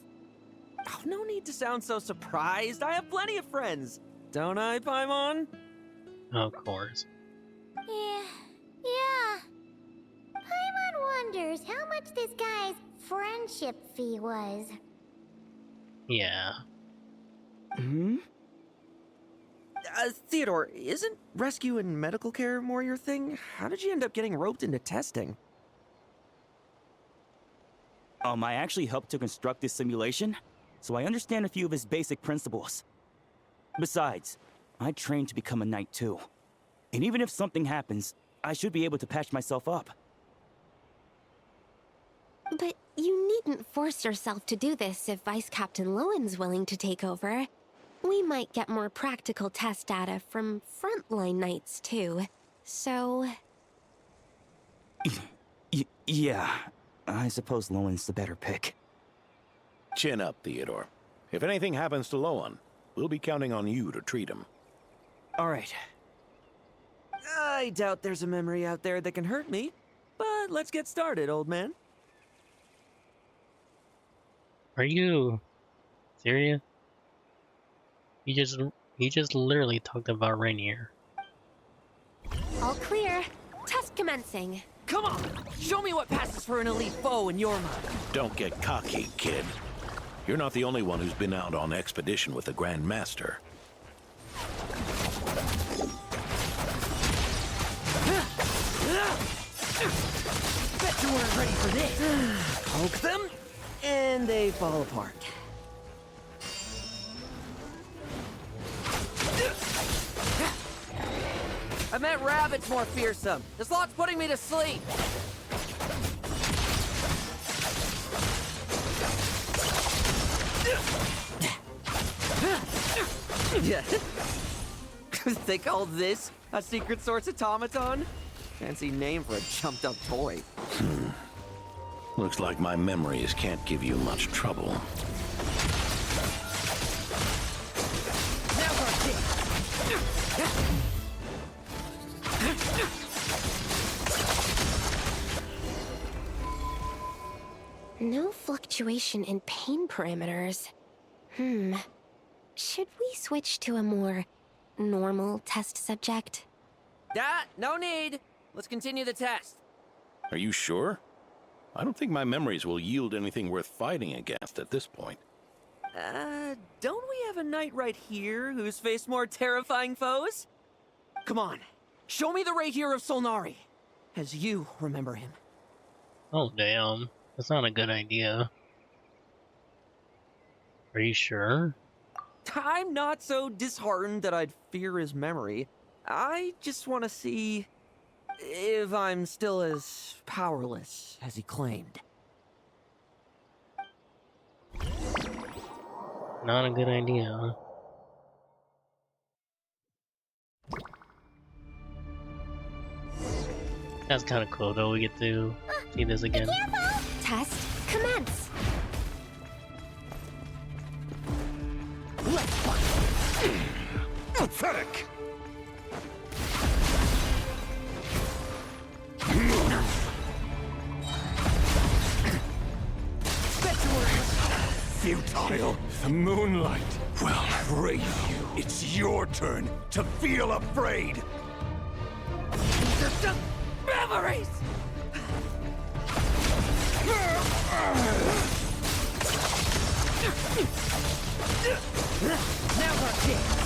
Oh, no need to sound so surprised. I have plenty of friends. Don't I, Paimon? Of course. Yeah. Paimon wonders how much this guy's friendship fee was. Yeah. Theodore, isn't rescue and medical care more your thing? How did you end up getting roped into testing? I actually helped to construct this simulation, so I understand a few of its basic principles. Besides, I trained to become a knight too. And even if something happens, I should be able to patch myself up. But you needn't force yourself to do this if Vice Captain Lowen's willing to take over. We might get more practical test data from frontline knights too, so... Yeah, I suppose Lowen's the better pick. Chin up, Theodore. If anything happens to Lohen, we'll be counting on you to treat him. All right. I doubt there's a memory out there that can hurt me, but let's get started, old man. Are you serious? He just literally talked about Rainier. All clear. Test commencing. Come on! Show me what passes for an elite foe in your mind. Don't get cocky, kid. You're not the only one who's been out on expedition with the Grand Master. Bet you weren't ready for this. Poke them, and they fall apart. I meant rabbits more fearsome. This lot's putting me to sleep. Yeah. They call this a secret source automaton? Fancy name for a jumped up toy. Looks like my memories can't give you much trouble. No fluctuation in pain parameters. Should we switch to a more normal test subject? No need. Let's continue the test. Are you sure? I don't think my memories will yield anything worth fighting against at this point. Don't we have a knight right here who's faced more terrifying foes? Come on, show me the Rahier of Solnari, as you remember him. Oh, damn. That's not a good idea. Are you sure? I'm not so disheartened that I'd fear his memory. I just want to see if I'm still as powerless as he claimed. Not a good idea. That's kind of cool, though. We get to see this again. Test commence. Pathetic! Futile. The moonlight will raise you. It's your turn to feel afraid. These are just memories! Now's our chance!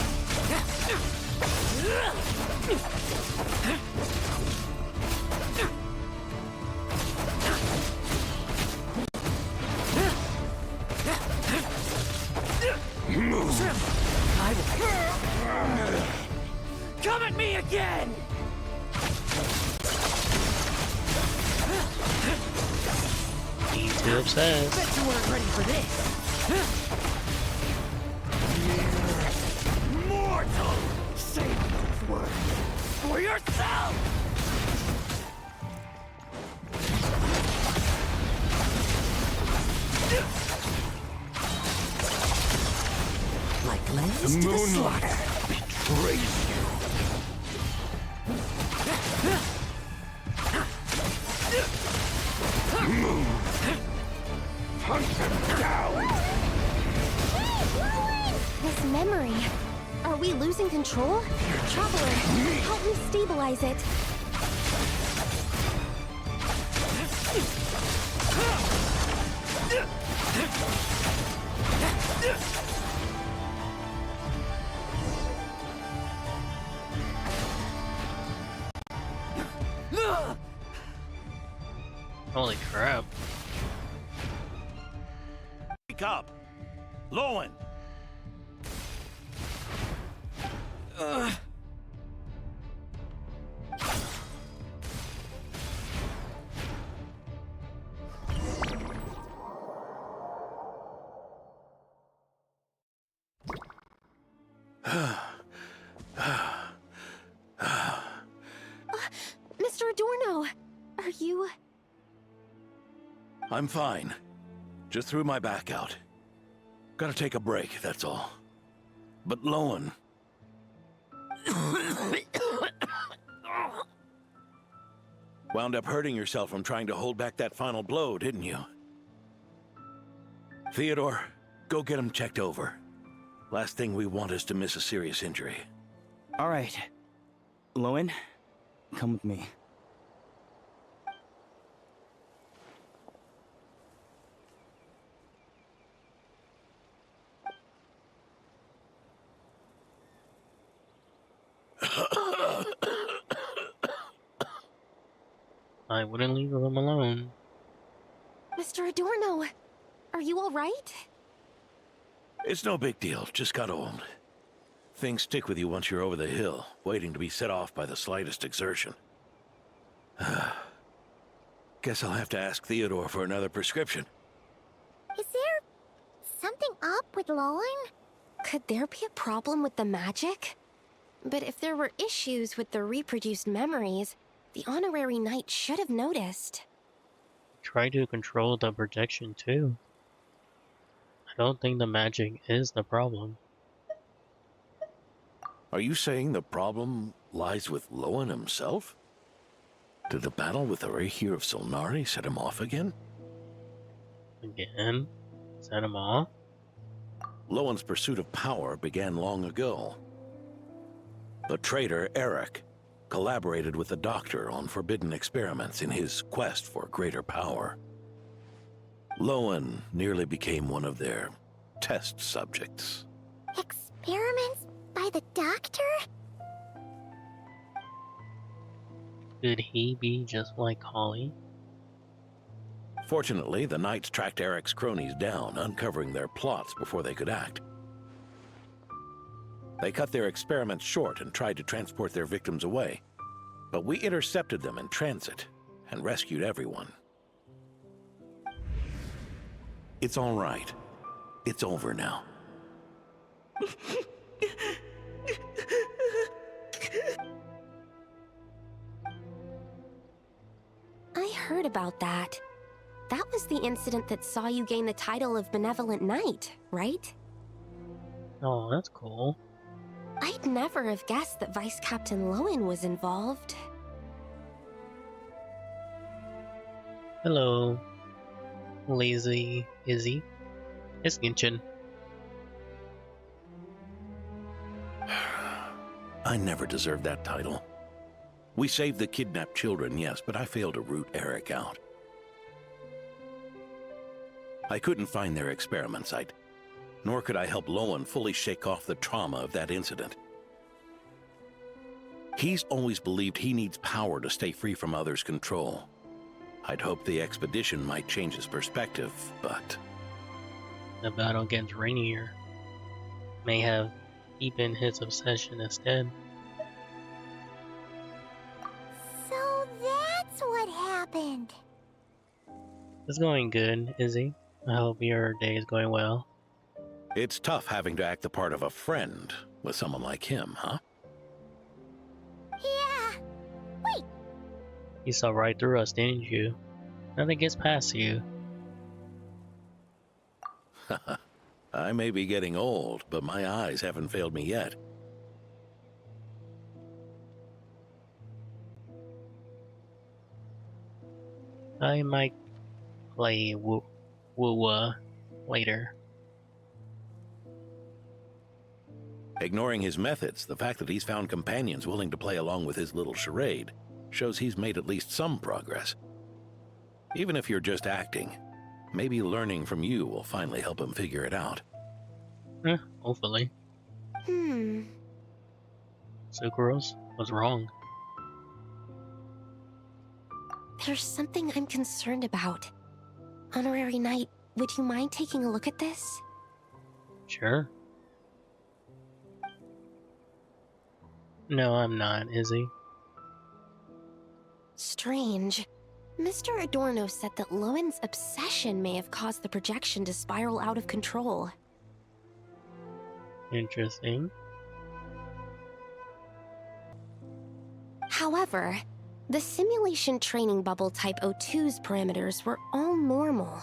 I will. Come at me again! He's too obsessed. Bet you weren't ready for this. Mortal! Save those words for yourself! Like lambs The to the moonlight slaughter. betrays you. Move! Hunt them down! This memory. Are we losing control? Traveler, help me stabilize it. Holy crap. Wake up! Lohen! Mr. Adorno, are you... I'm fine. Just threw my back out. Gotta take a break, that's all. But Lohen... Wound up hurting yourself from trying to hold back that final blow, didn't you? Theodore, go get him checked over. Last thing we want is to miss a serious injury. All right. Lohen, come with me. I wouldn't leave them alone. Mr. Adorno, are you all right? It's no big deal, just got old. Things stick with you once you're over the hill, waiting to be set off by the slightest exertion. Guess I'll have to ask Theodore for another prescription. Is there something up with Lohen? Could there be a problem with the magic? But if there were issues with the reproduced memories, the honorary knight should have noticed. Try to control the projection too. I don't think the magic is the problem. Are you saying the problem lies with Lohen himself? Did the battle with the Reikir of Solnari set him off again? Again? Set him off? Lohen's pursuit of power began long ago. The traitor, Eric, collaborated with the Doctor on forbidden experiments in his quest for greater power. Lohen nearly became one of their test subjects. Experiments by the Doctor? Could he be just like Holly? Fortunately, the Knights tracked Eric's cronies down, uncovering their plots before they could act. They cut their experiments short and tried to transport their victims away, but we intercepted them in transit and rescued everyone. It's all right. It's over now. I heard about that. That was the incident that saw you gain the title of Benevolent Knight, right? Oh, that's cool. I'd never have guessed that Vice Captain Lohen was involved. Hello, lazy Izzy. It's Genshin. I never deserved that title. We saved the kidnapped children, yes, but I failed to root Eric out. I couldn't find their experiment site, nor could I help Lohen fully shake off the trauma of that incident. He's always believed he needs power to stay free from others' control. I'd hoped the expedition might change his perspective, but... The battle against Rainier may have deepened his obsession instead. So that's what happened. It's going good, Izzy. I hope your day is going well. It's tough having to act the part of a friend with someone like him, huh? Yeah. Wait. You saw right through us, didn't you? Nothing gets past you. I may be getting old, but my eyes haven't failed me yet. I might play Woo later. Ignoring his methods, the fact that he's found companions willing to play along with his little charade shows he's made at least some progress. Even if you're just acting, maybe learning from you will finally help him figure it out. Hopefully. Sucrose was wrong. There's something I'm concerned about. Honorary Knight, would you mind taking a look at this? Sure. No, I'm not, Izzy. Strange. Mr. Adorno said that Lohen's obsession may have caused the projection to spiral out of control. Interesting. However, the simulation training bubble type O2's parameters were all normal.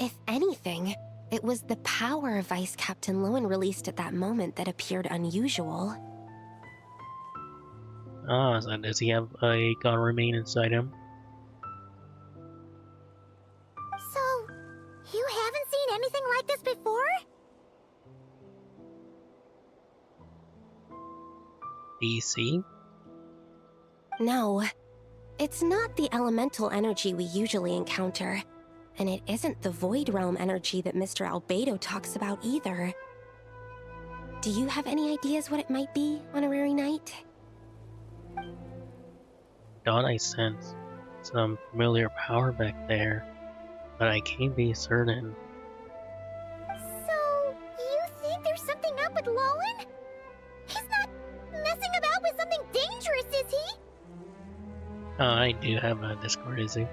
If anything, it was the power Vice Captain Lohen released at that moment that appeared unusual. Ah, so does he have a god remain inside him? So, you haven't seen anything like this before? DC? No. It's not the elemental energy we usually encounter. And it isn't the Void Realm energy that Mr. Albedo talks about either. Do you have any ideas what it might be, Honorary Knight? Thought I sensed some familiar power back there, but I can't be certain. So, you think there's something up with Lohen? He's is he? I do have a Discord, is he?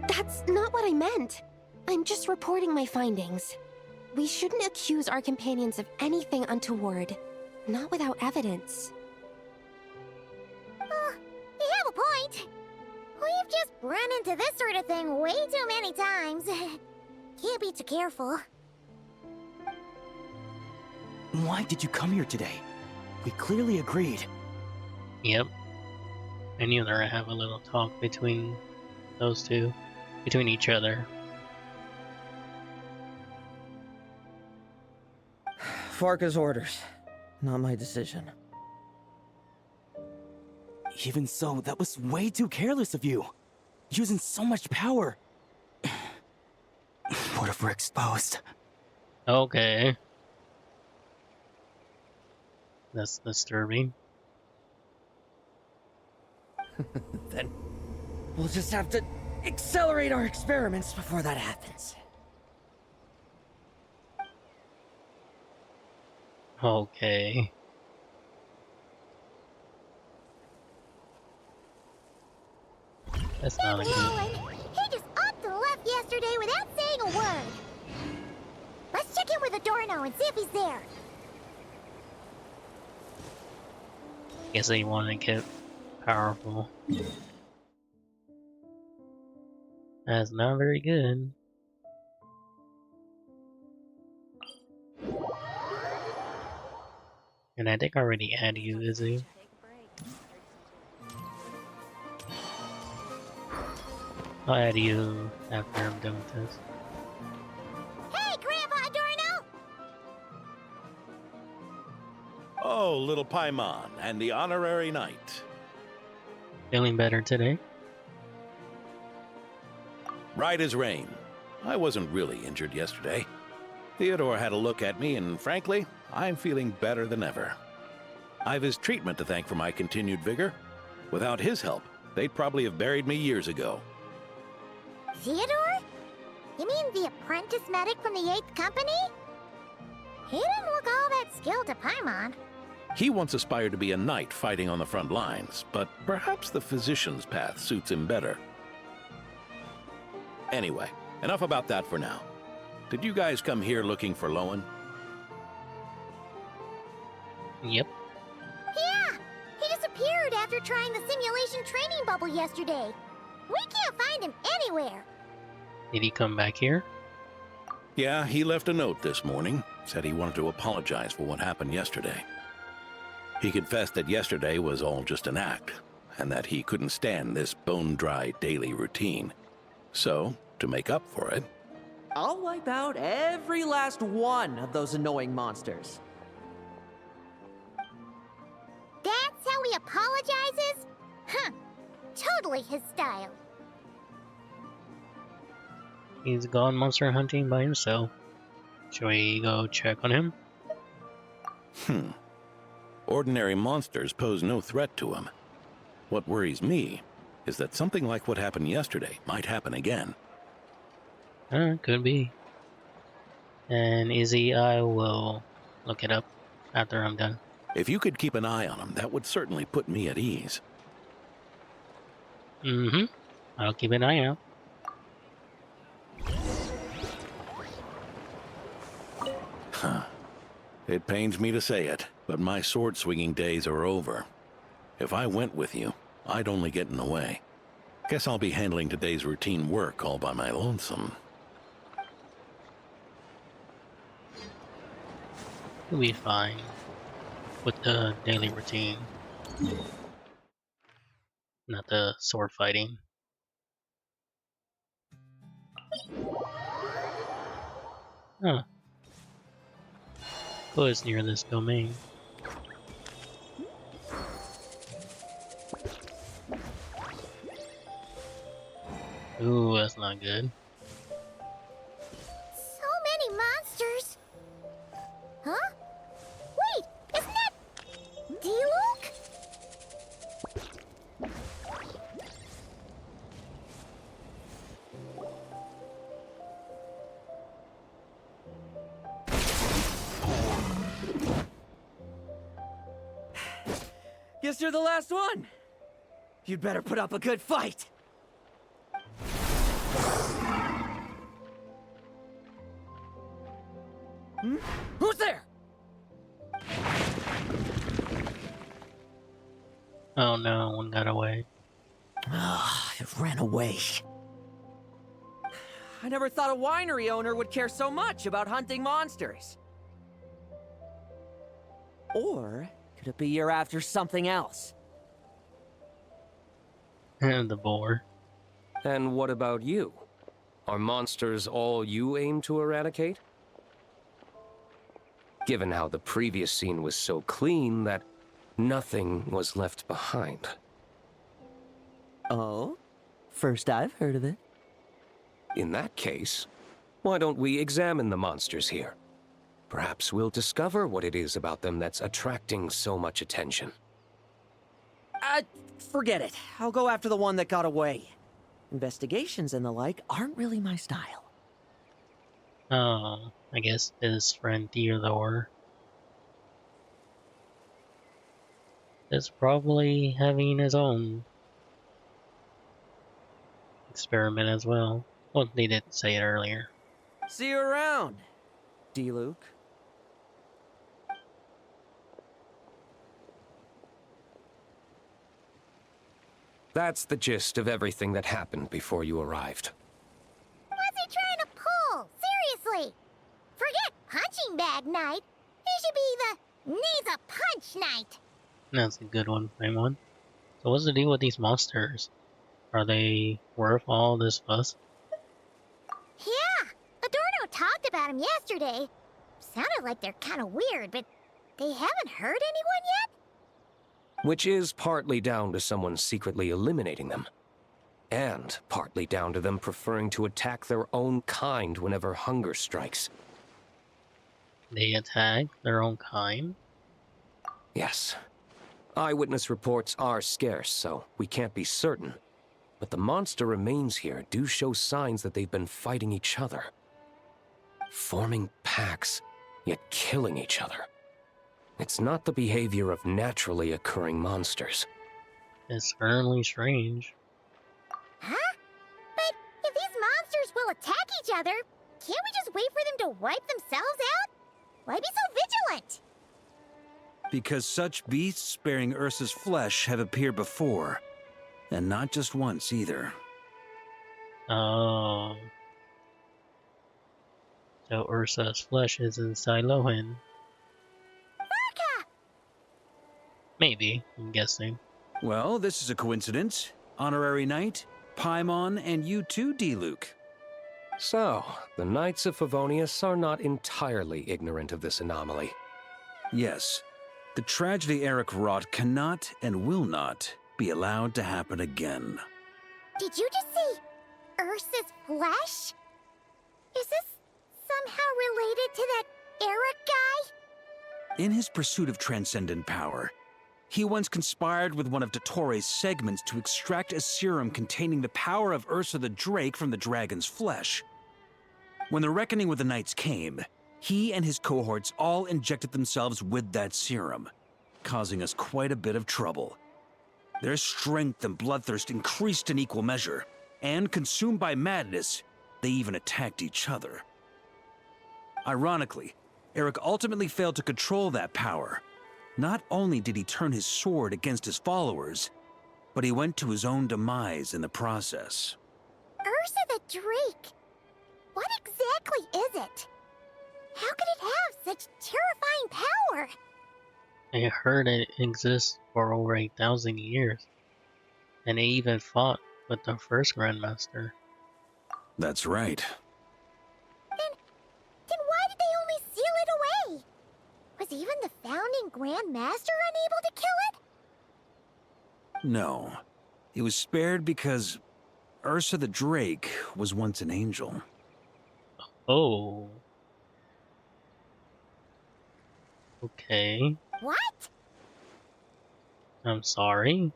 That's not what I meant. I'm just reporting my findings. We shouldn't accuse our companions of anything untoward. Not without evidence. You have a point. We've just run into this sort of thing way too many times. Can't be too careful. Why did you come here today? We clearly agreed. Yep. I knew there would have a little talk between those two, between each other. Farka's orders, not my decision. Even so, that was way too careless of you. Using so much power. What if we're exposed? Okay. That's disturbing. Then we'll just have to accelerate our experiments before that happens. Okay. That's not a good. Lohen, he just upped and left yesterday without saying a word. Let's check in with Adorno and see if he's there. Guess they want to get powerful. That's not very good. And I think I already had you, Izzy. I'll add you after I'm done with this. Hey, Grandpa Adorno! Oh, little Paimon, and the honorary knight. Feeling better today? Right as rain. I wasn't really injured yesterday. Theodore had a look at me, and frankly, I'm feeling better than ever. I've his treatment to thank for my continued vigor. Without his help, they'd probably have buried me years ago. Theodore? You mean the apprentice medic from the 8th Company? He didn't look all that skilled to Paimon. He once aspired to be a knight fighting on the front lines, but perhaps the physician's path suits him better. Anyway, enough about that for now. Did you guys come here looking for Lohen? Yep. Yeah! He disappeared after trying the simulation training bubble yesterday. We can't find him anywhere. Did he come back here? Yeah, he left a note this morning. Said he wanted to apologize for what happened yesterday. He confessed that yesterday was all just an act, and that he couldn't stand this bone-dry daily routine. So, to make up for it, I'll wipe out every last one of those annoying monsters. That's how he apologizes? Huh. Totally his style. He's gone monster hunting by himself. Should we go check on him? Ordinary monsters pose no threat to him. What worries me is that something like what happened yesterday might happen again. Could be. And Izzy, I will look it up after I'm done. If you could keep an eye on him, that would certainly put me at ease. Mm-hmm. I'll keep an eye out. It pains me to say it, but my sword-swinging days are over. If I went with you, I'd only get in the way. Guess I'll be handling today's routine work all by my lonesome. We'll be fine with the daily routine. Not the sword fighting. Huh. Who is near this domain? Ooh, that's not good. So many monsters. Huh? Wait, isn't that D-Luke? Guess you're the last one. You'd better put up a good fight! Hmm? Who's there? Oh no, one got away. Ah, it ran away. I never thought a winery owner would care so much about hunting monsters. Or could it be you're after something else? The boar. And what about you? Are monsters all you aim to eradicate? Given how the previous scene was so clean that nothing was left behind. Oh? First I've heard of it. In that case, why don't we examine the monsters here? Perhaps we'll discover what it is about them that's attracting so much attention. Forget it. I'll go after the one that got away. Investigations and the like aren't really my style. Oh, I guess his friend Theodore is probably having his own experiment as well. Well, they didn't say it earlier. See you around, D-Luke. That's the gist of everything that happened before you arrived. What's he trying to pull? Seriously! Forget punching bag night. It should be the needs a punch night. That's a good one, Paimon. So what's the deal with these monsters? Are they worth all this fuss? Yeah, Adorno talked about him yesterday. Sounded like they're kind of weird, but they haven't hurt anyone yet? Which is partly down to someone secretly eliminating them. And partly down to them preferring to attack their own kind whenever hunger strikes. They attack their own kind? Yes. Eyewitness reports are scarce, so we can't be certain. But the monster remains here do show signs that they've been fighting each other. Forming packs, yet killing each other. It's not the behavior of naturally occurring monsters. It's certainly strange. Huh? But if these monsters will attack each other, can't we just wait for them to wipe themselves out? Why be so vigilant? Because such beasts bearing Ursa's flesh have appeared before. And not just once either. Oh. So Ursa's flesh is inside Lohen. Maybe, I'm guessing. Well, this is a coincidence. Honorary Knight, Paimon, and you too, D-Luke. So, the Knights of Favonius are not entirely ignorant of this anomaly. Yes. The tragedy Eric wrought cannot and will not be allowed to happen again. Did you just see Ursa's flesh? Is this somehow related to that Eric guy? In his pursuit of transcendent power, he once conspired with one of Dottoro's segments to extract a serum containing the power of Ursa the Drake from the dragon's flesh. When the reckoning with the Knights came, he and his cohorts all injected themselves with that serum, causing us quite a bit of trouble. Their strength and bloodthirst increased in equal measure, and consumed by madness, they even attacked each other. Ironically, Eric ultimately failed to control that power. Not only did he turn his sword against his followers, but he went to his own demise in the process. Ursa the Drake? What exactly is it? How could it have such terrifying power? I heard it exists for over 8,000 years. And they even fought with the first Grandmaster. That's right. Then why did they only seal it away? Was even the founding Grandmaster unable to kill it? No. It was spared because Ursa the Drake was once an angel. Oh. Okay. What? I'm sorry.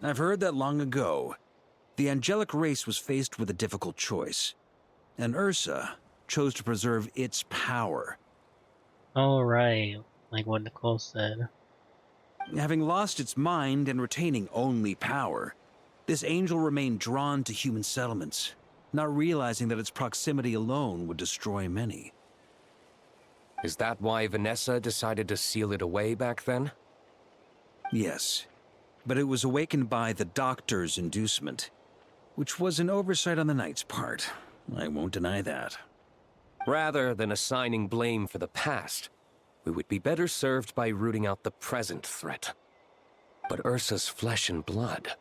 I've heard that long ago, the angelic race was faced with a difficult choice, and Ursa chose to preserve its power. Alright, like what Nicole said. Having lost its mind and retaining only power, this angel remained drawn to human settlements, not realizing that its proximity alone would destroy many. Is that why Vanessa decided to seal it away back then? Yes, but it was awakened by the doctor's inducement, which was an oversight on the Knight's part. I won't deny that. Rather than assigning blame for the past, we would be better served by rooting out the present threat. But Ursa's flesh and blood,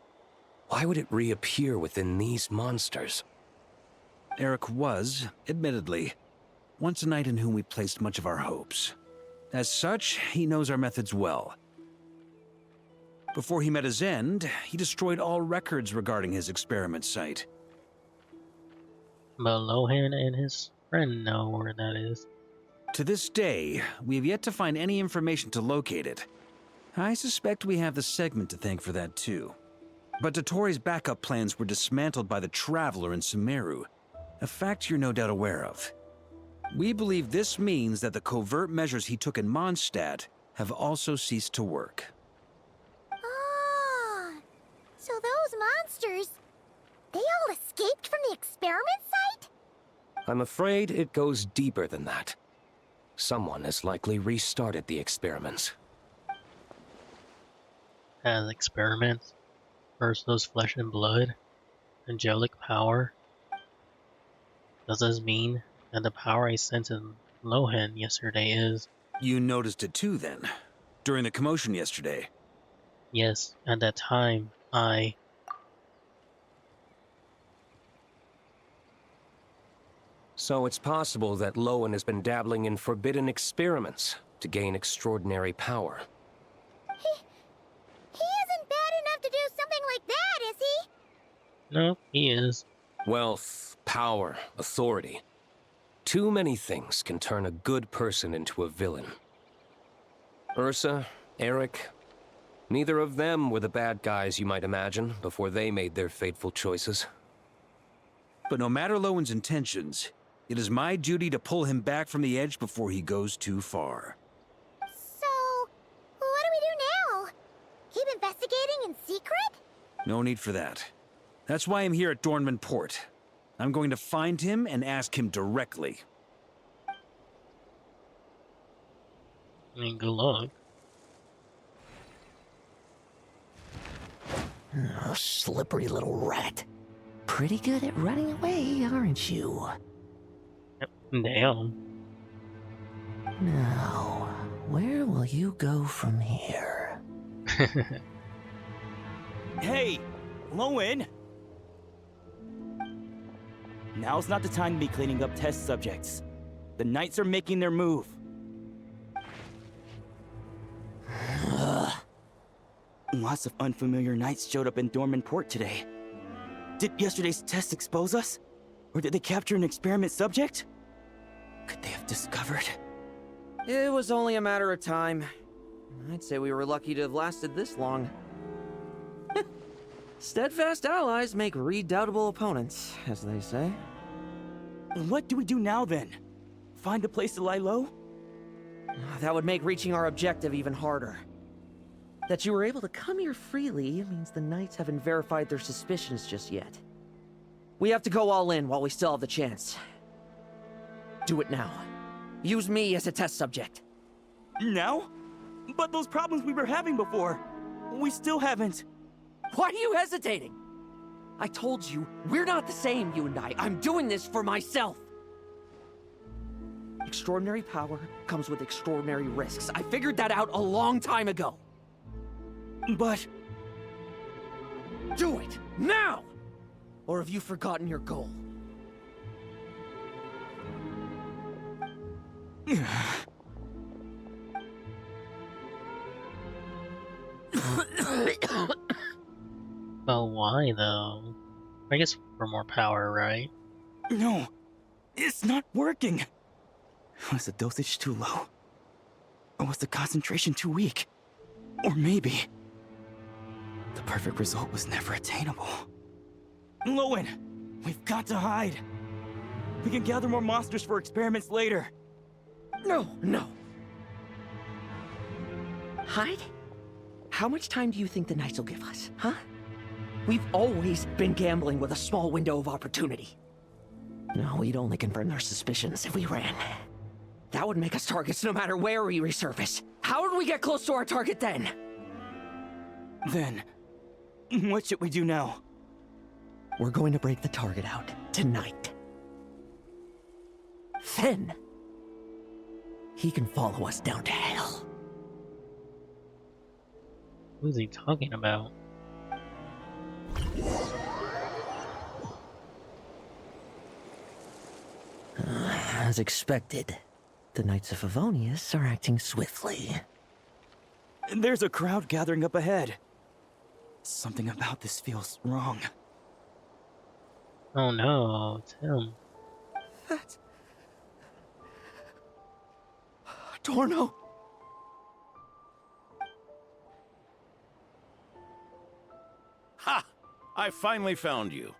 why would it reappear within these monsters? Eric was, admittedly, once a knight in whom we placed much of our hopes. As such, he knows our methods well. Before he met his end, he destroyed all records regarding his experiment site. But Lohen and his friend know where that is. To this day, we have yet to find any information to locate it. I suspect we have the segment to thank for that too. But Dotori's backup plans were dismantled by the Traveler in Sumeru, a fact you're no doubt aware of. We believe this means that the covert measures he took in Mondstadt have also ceased to work. Ah, so those monsters, they all escaped from the experiment site? I'm afraid it goes deeper than that. Someone has likely restarted the experiments. As experiments versus flesh and blood, angelic power. Does this mean that the power I sent in Lohen yesterday is... You noticed it too, then? During the commotion yesterday? Yes, at that time, I... So it's possible that Lohen has been dabbling in forbidden experiments to gain extraordinary power. He isn't bad enough to do something like that, is he? No, he is. Wealth, power, authority. Too many things can turn a good person into a villain. Ursa, Eric, neither of them were the bad guys you might imagine before they made their fateful choices. But no matter Lowen's intentions, it is my duty to pull him back from the edge before he goes too far. So, what do we do now? Keep investigating in secret? No need for that. That's why I'm here at Dornman Port. I'm going to find him and ask him directly. I mean, good luck. Oh, slippery little rat. Pretty good at running away, aren't you? Damn. Now, where will you go from here? Hey, Lohen! Now's not the time to be cleaning up test subjects. The Knights are making their move. Lots of unfamiliar Knights showed up in Dorman Port today. Did yesterday's test expose us? Or did they capture an experiment subject? Could they have discovered? It was only a matter of time. I'd say we were lucky to have lasted this long. Steadfast allies make redoubtable opponents, as they say. What do we do now, then? Find a place to lie low? That would make reaching our objective even harder. That you were able to come here freely means the Knights haven't verified their suspicions just yet. We have to go all in while we still have the chance. Do it now. Use me as a test subject. Now? But those problems we were having before, we still haven't. Why are you hesitating? I told you, we're not the same, you and I. I'm doing this for myself. Extraordinary power comes with extraordinary risks. I figured that out a long time ago. But... do it! Now! Or have you forgotten your goal? But why, though? I guess for more power, right? No, it's not working. Was the dosage too low? Or was the concentration too weak? Or maybe... the perfect result was never attainable. Lohen, we've got to hide. We can gather more monsters for experiments later. No. Hide? How much time do you think the Knights will give us, huh? We've always been gambling with a small window of opportunity. No, we'd only confirm their suspicions if we ran. That would make us targets no matter where we resurface. How would we get close to our target then? Then, what should we do now? We're going to break the target out tonight. Then, he can follow us down to hell. Who's he talking about? As expected, the Knights of Favonius are acting swiftly. There's a crowd gathering up ahead. Something about this feels wrong. Oh no, it's him. That's... Dorno! Ha! I finally found you.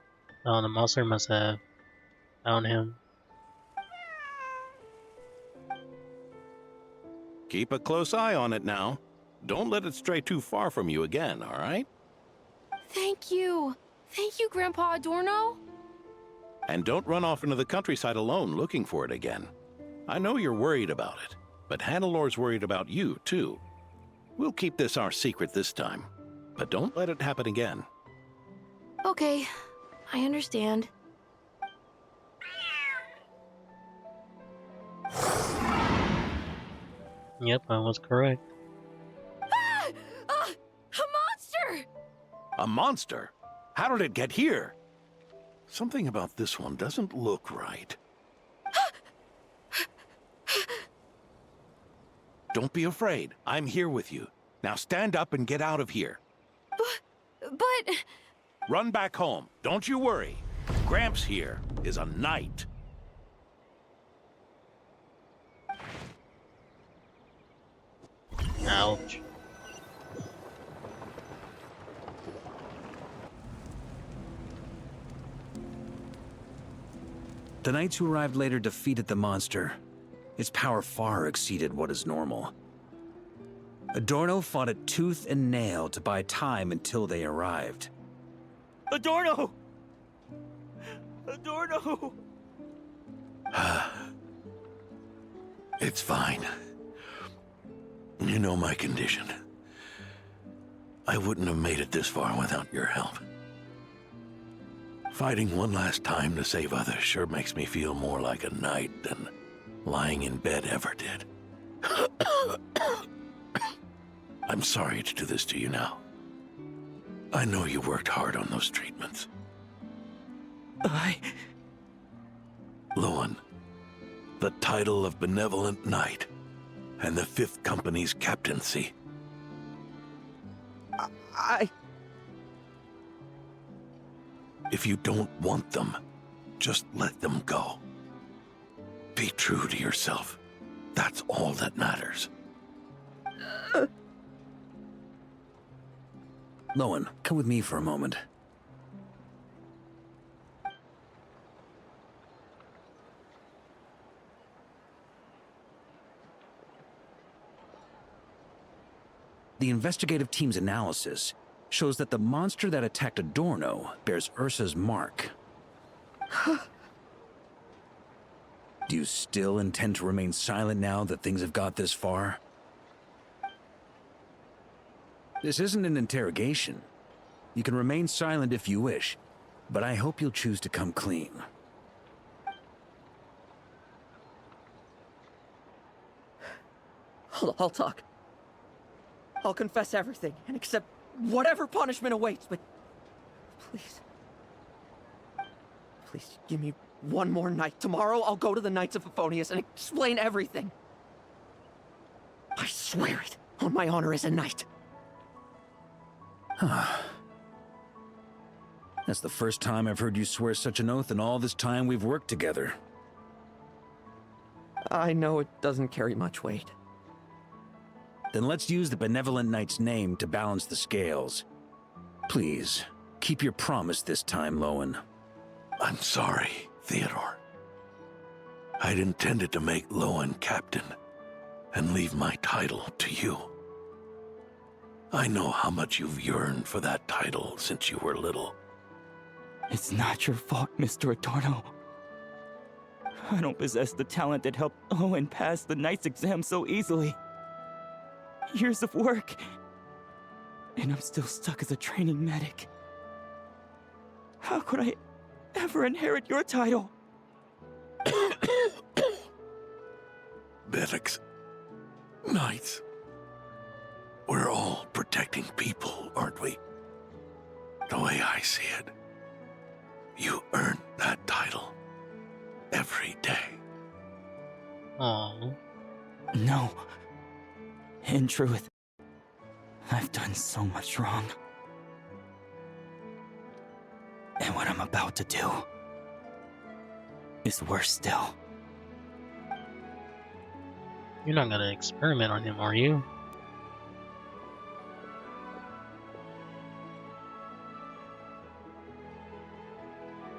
Oh, the monster must have found him. Keep a close eye on it now. Don't let it stray too far from you again, all right? Thank you. Thank you, Grandpa Adorno. And don't run off into the countryside alone looking for it again. I know you're worried about it, but Hannelor's worried about you, too. We'll keep this our secret this time, but don't let it happen again. Okay, I understand. Yep, I was correct. Ah! Ah! A monster! A monster? How did it get here? Something about this one doesn't look right. Don't be afraid. I'm here with you. Now stand up and get out of here. But... Run back home. Don't you worry. Gramps here is a knight. Ouch. The knights who arrived later defeated the monster. Its power far exceeded what is normal. Adorno fought it tooth and nail to buy time until they arrived. Adorno! Adorno! It's fine. You know my condition. I wouldn't have made it this far without your help. Fighting one last time to save others sure makes me feel more like a knight than lying in bed ever did. I'm sorry to do this to you now. I know you worked hard on those treatments. Lohen, the title of Benevolent Knight and the 5th Company's captaincy. If you don't want them, just let them go. Be true to yourself. That's all that matters. Lohen, come with me for a moment. The investigative team's analysis shows that the monster that attacked Adorno bears Ursa's mark. Do you still intend to remain silent now that things have got this far? This isn't an interrogation. You can remain silent if you wish, but I hope you'll choose to come clean. I'll talk. I'll confess everything and accept whatever punishment awaits, but please. Please give me one more night. Tomorrow I'll go to the Knights of Favonius and explain everything. I swear it on my honor as a knight. That's the first time I've heard you swear such an oath in all this time we've worked together. I know it doesn't carry much weight. Then let's use the Benevolent Knight's name to balance the scales. Please, keep your promise this time, Lohen. I'm sorry, Theodore. I'd intended to make Lohen captain and leave my title to you. I know how much you've yearned for that title since you were little. It's not your fault, Mr. Adorno. I don't possess the talent that helped Lohen pass the Knight's exam so easily. Years of work, and I'm still stuck as a training medic. How could I ever inherit your title? Medics, knights, we're all protecting people, aren't we? The way I see it, you earn that title every day. Aww. No. In truth, I've done so much wrong. And what I'm about to do is worse still. You're not gonna experiment on him, are you?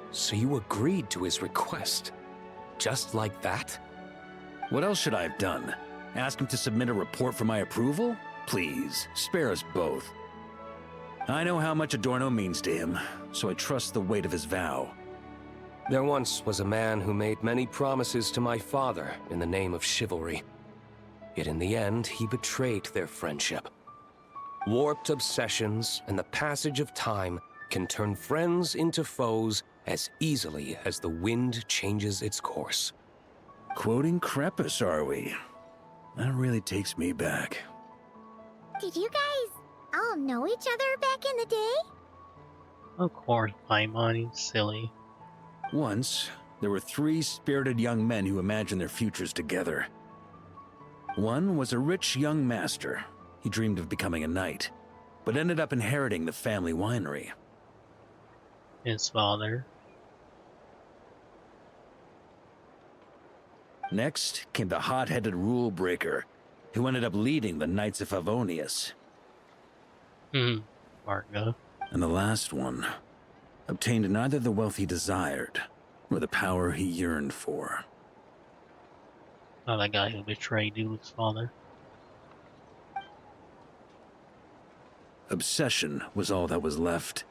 So you agreed to his request? Just like that? What else should I have done? Ask him to submit a report for my approval? Please, spare us both. I know how much Adorno means to him, so I trust the weight of his vow. There once was a man who made many promises to my father in the name of chivalry. Yet in the end, he betrayed their friendship. Warped obsessions and the passage of time can turn friends into foes as easily as the wind changes its course. Quoting Crepus, are we? That really takes me back. Did you guys all know each other back in the day? Of course, Paimon, silly. Once, there were 3 spirited young men who imagined their futures together. One was a rich young master. He dreamed of becoming a knight, but ended up inheriting the family winery. His father. Next came the hot-headed rule breaker, who ended up leading the Knights of Favonius. Margo. And the last one obtained neither the wealth he desired, nor the power he yearned for. Oh, that guy who betrayed Duke's father. Obsession was all that was left,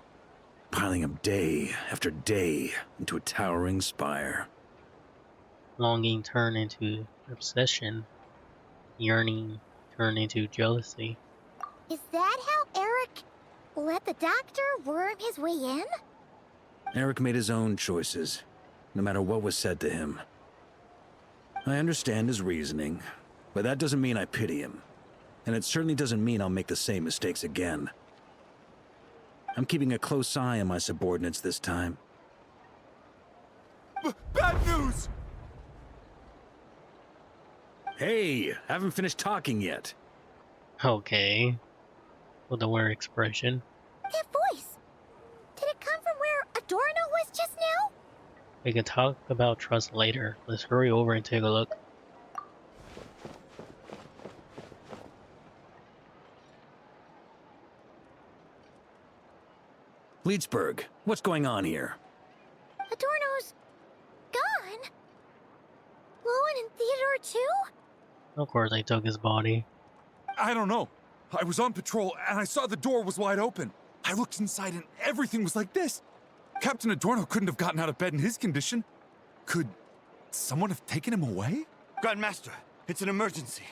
piling up day after day into a towering spire. Longing turned into obsession. Yearning turned into jealousy. Is that how Eric let the doctor worm his way in? Eric made his own choices, no matter what was said to him. I understand his reasoning, but that doesn't mean I pity him. And it certainly doesn't mean I'll make the same mistakes again. I'm keeping a close eye on my subordinates this time. Bad news! Hey, haven't finished talking yet. Okay. With a weird expression. That voice! Did it come from where Adorno was just now? We can talk about trust later. Let's hurry over and take a look. Leedsburg, what's going on here? Adorno's gone? Lohen and Theodore too? Of course, they took his body. I don't know. I was on patrol and I saw the door was wide open. I looked inside and everything was like this. Captain Adorno couldn't have gotten out of bed in his condition. Could someone have taken him away? Grandmaster, it's an emergency.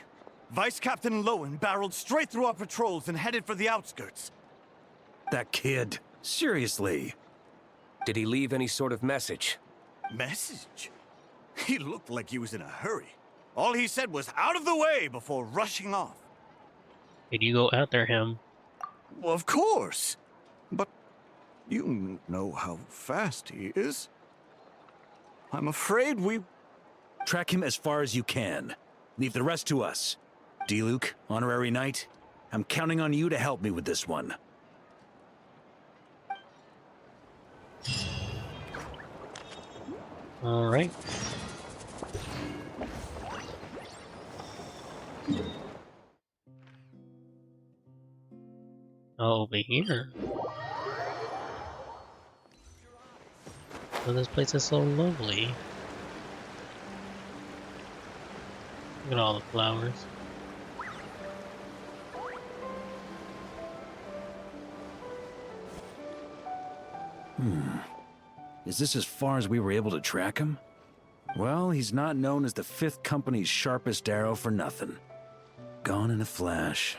Vice Captain Lohen barreled straight through our patrols and headed for the outskirts. That kid. Seriously. Did he leave any sort of message? Message? He looked like he was in a hurry. All he said was out of the way before rushing off. Did you go after him? Well, of course. But you know how fast he is. I'm afraid we... Track him as far as you can. Leave the rest to us. D-Luke, honorary knight, I'm counting on you to help me with this one. Alright. Over here. Oh, this place is so lovely. Look at all the flowers. Is this as far as we were able to track him? Well, he's not known as the 5th Company's sharpest arrow for nothing. Gone in a flash.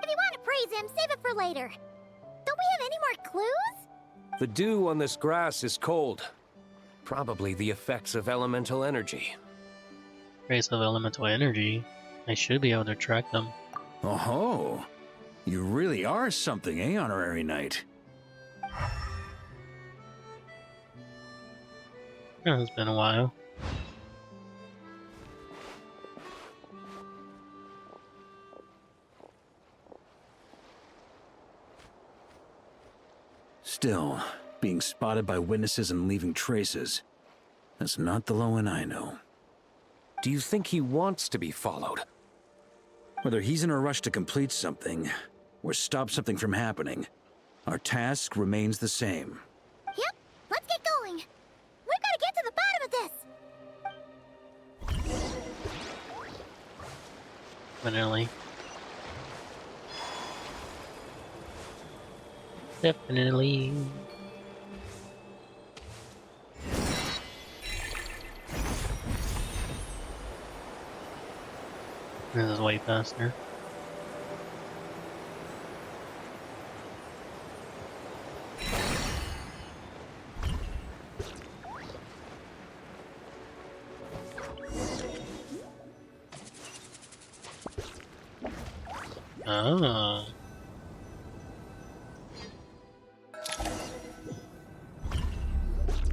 If you want to praise him, save it for later. Don't we have any more clues? The dew on this grass is cold. Probably the effects of elemental energy. Trace of elemental energy. I should be able to track them. Oh-ho! You really are something, eh, Honorary Knight? Yeah, it's been a while. Still, being spotted by witnesses and leaving traces. That's not the Lohen I know. Do you think he wants to be followed? Whether he's in a rush to complete something, or stop something from happening, our task remains the same. Yep, let's get going. We've got to get to the bottom of this. Definitely. Definitely. This is way faster. Ah.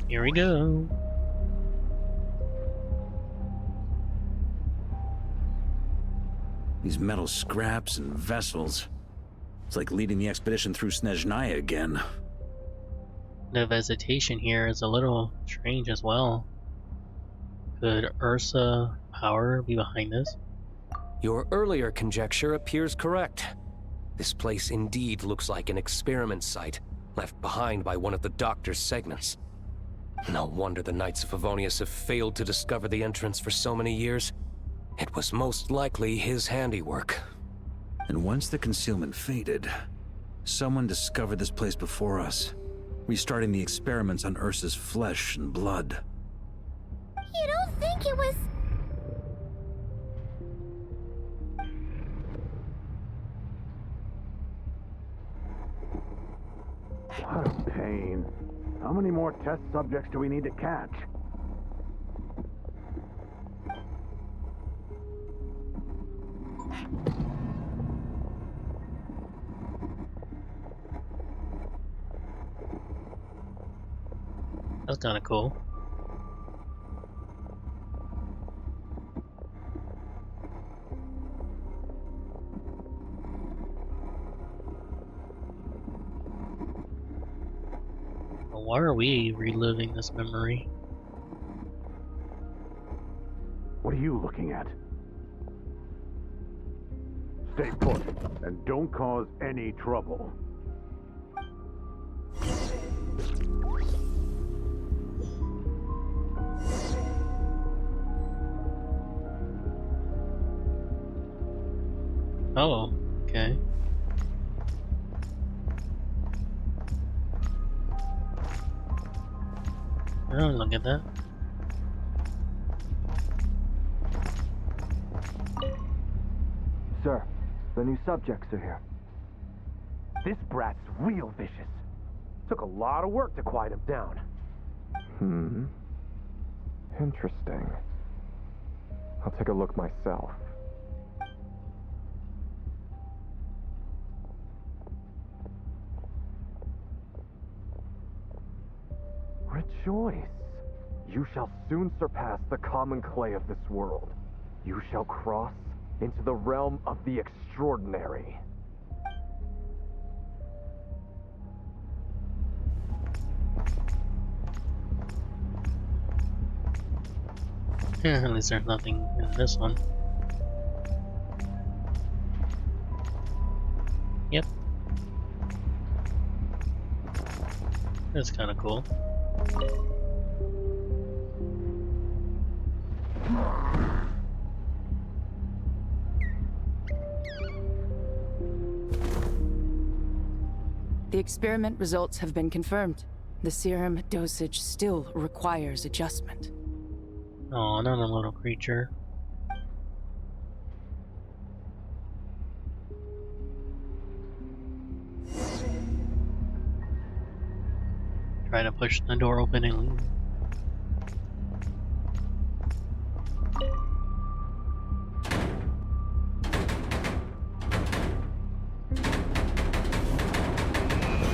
Here we go. These metal scraps and vessels. It's like leading the expedition through Snezhnaya again. The vegetation here is a little strange as well. Could Ursa power be behind this? Your earlier conjecture appears correct. This place indeed looks like an experiment site, left behind by one of the Doctor's segments. No wonder the Knights of Favonius have failed to discover the entrance for so many years. It was most likely his handiwork. And once the concealment faded, someone discovered this place before us, restarting the experiments on Ursa's flesh and blood. You don't think it was... What a pain. How many more test subjects do we need to catch? That's kind of cool. But why are we reliving this memory? What are you looking at? Stay put, and don't cause any trouble. Oh, okay. Oh, look at that. Sir, the new subjects are here. This brat's real vicious. Took a lot of work to quiet him down. Interesting. I'll take a look myself. Rejoice! You shall soon surpass the common clay of this world. You shall cross into the realm of the extraordinary. Yeah, at least there's nothing in this one. Yep. That's kind of cool. The experiment results have been confirmed. The serum dosage still requires adjustment. Oh, another little creature. Trying to push the door open and leave.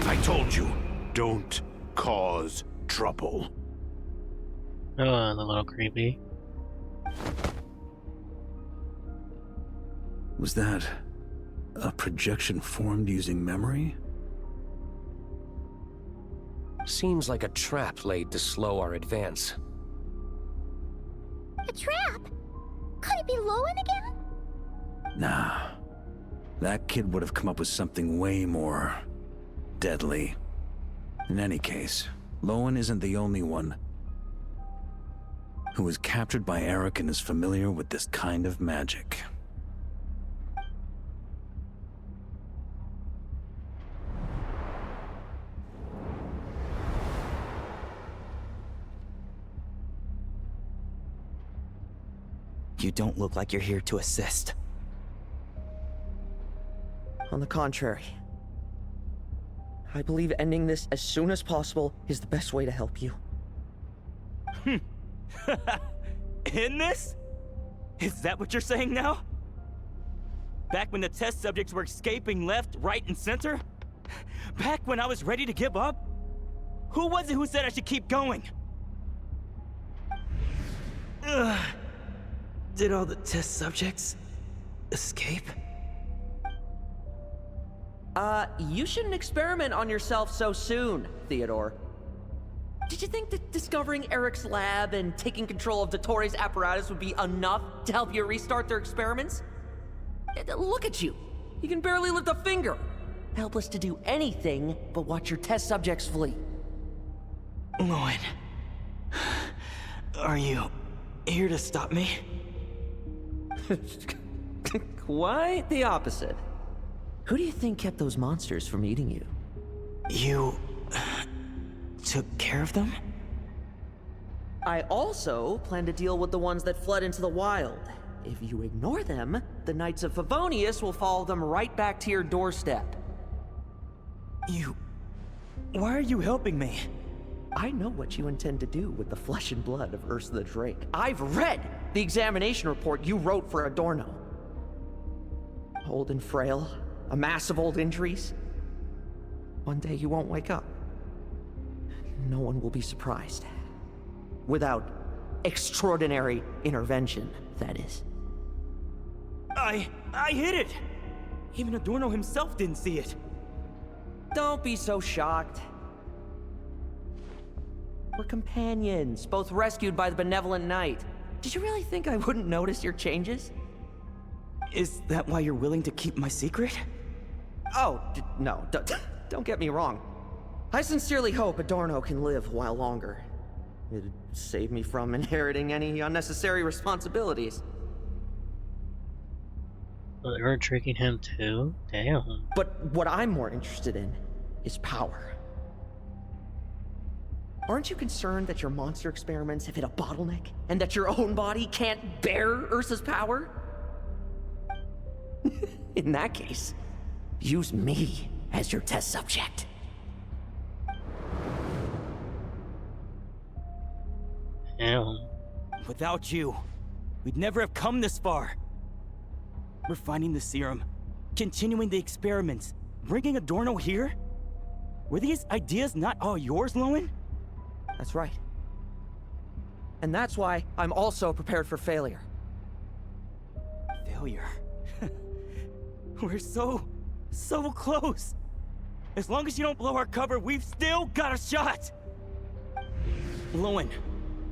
I told you, don't cause trouble. Oh, a little creepy. Was that a projection formed using memory? Seems like a trap laid to slow our advance. A trap? Could it be Lohen again? Nah. That kid would have come up with something way more deadly. In any case, Lohen isn't the only one who was captured by Eric and is familiar with this kind of magic. You don't look like you're here to assist. On the contrary, I believe ending this as soon as possible is the best way to help you. In this? Is that what you're saying now? Back when the test subjects were escaping left, right, and center? Back when I was ready to give up? Who was it who said I should keep going? Ugh. Did all the test subjects escape? You shouldn't experiment on yourself so soon, Theodore. Did you think that discovering Eric's lab and taking control of Dottoro's apparatus would be enough to help you restart their experiments? Look at you. You can barely lift a finger. Helpless to do anything but watch your test subjects flee. Lohen, are you here to stop me? Quite the opposite. Who do you think kept those monsters from eating you? You took care of them? I also plan to deal with the ones that fled into the wild. If you ignore them, the Knights of Favonius will follow them right back to your doorstep. Why are you helping me? I know what you intend to do with the flesh and blood of Ursa the Drake. I've read the examination report you wrote for Adorno. Old and frail, a mass of old injuries. One day you won't wake up. No one will be surprised. Without extraordinary intervention, that is. I hit it! Even Adorno himself didn't see it. Don't be so shocked. We're companions, both rescued by the Benevolent Knight. Did you really think I wouldn't notice your changes? Is that why you're willing to keep my secret? Oh, no, don't get me wrong. I sincerely hope Adorno can live a while longer. It'd save me from inheriting any unnecessary responsibilities. Well, they were tricking him too? Damn. But what I'm more interested in is power. Aren't you concerned that your monster experiments have hit a bottleneck, and that your own body can't bear Ursa's power? In that case, use me as your test subject. Damn. Without you, we'd never have come this far. Refining the serum, continuing the experiments, bringing Adorno here? Were these ideas not all yours, Lohen? That's right. And that's why I'm also prepared for failure. Failure? We're so close. As long as you don't blow our cover, we've still got a shot! Lohen,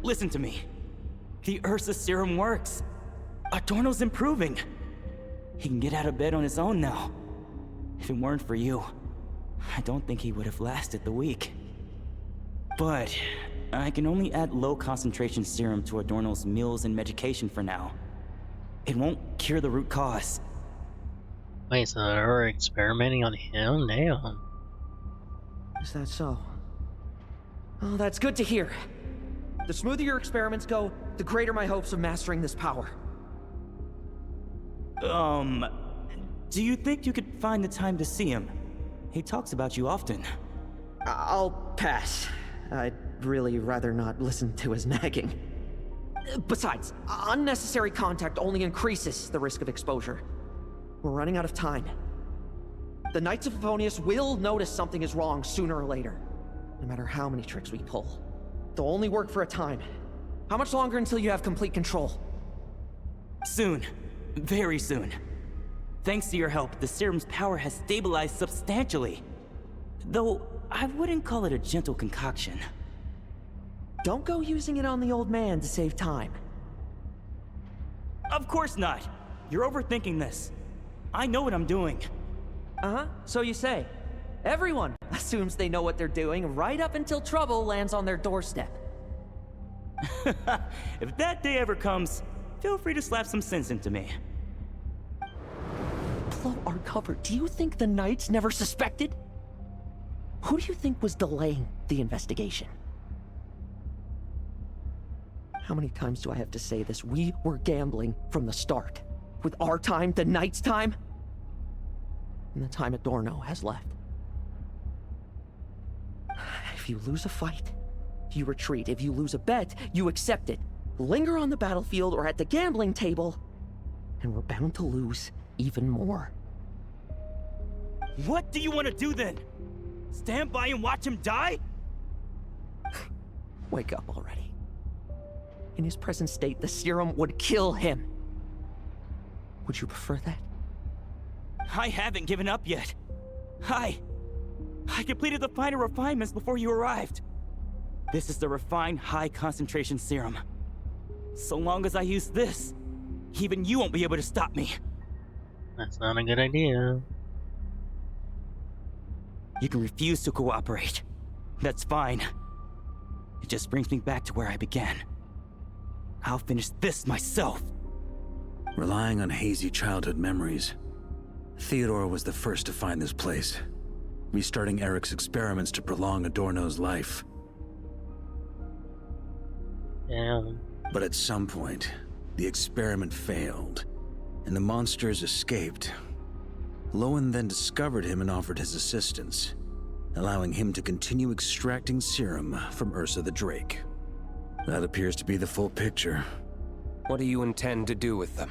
listen to me. The Ursa serum works. Adorno's improving. He can get out of bed on his own now. If it weren't for you, I don't think he would have lasted the week. But I can only add low concentration serum to Adorno's meals and medication for now. It won't cure the root cause. Wait, so they're experimenting on him? Damn. Is that so? Oh, that's good to hear. The smoother your experiments go, the greater my hopes of mastering this power. Do you think you could find the time to see him? He talks about you often. I'll pass. I'd really rather not listen to his nagging. Besides, unnecessary contact only increases the risk of exposure. We're running out of time. The Knights of Favonius will notice something is wrong sooner or later, no matter how many tricks we pull. They'll only work for a time. How much longer until you have complete control? Soon. Very soon. Thanks to your help, the serum's power has stabilized substantially. Though, I wouldn't call it a gentle concoction. Don't go using it on the old man to save time. Of course not! You're overthinking this. I know what I'm doing. Uh-huh, so you say. Everyone assumes they know what they're doing right up until trouble lands on their doorstep. If that day ever comes, feel free to slap some sense into me. Below our cover, do you think the Knights never suspected? Who do you think was delaying the investigation? How many times do I have to say this? We were gambling from the start. With our time, the Knights' time, and the time Adorno has left. If you lose a fight, you retreat. If you lose a bet, you accept it. Linger on the battlefield or at the gambling table, and we're bound to lose even more. What do you want to do then? Stand by and watch him die? Wake up already. In his present state, the serum would kill him. Would you prefer that? I haven't given up yet. I completed the final refinements before you arrived. This is the refined high-concentration serum. So long as I use this, even you won't be able to stop me. That's not a good idea. You can refuse to cooperate. That's fine. It just brings me back to where I began. I'll finish this myself. Relying on hazy childhood memories, Theodore was the first to find this place, restarting Eric's experiments to prolong Adorno's life. Yeah. But at some point, the experiment failed, and the monsters escaped. Lohen then discovered him and offered his assistance, allowing him to continue extracting serum from Ursa the Drake. That appears to be the full picture. What do you intend to do with them?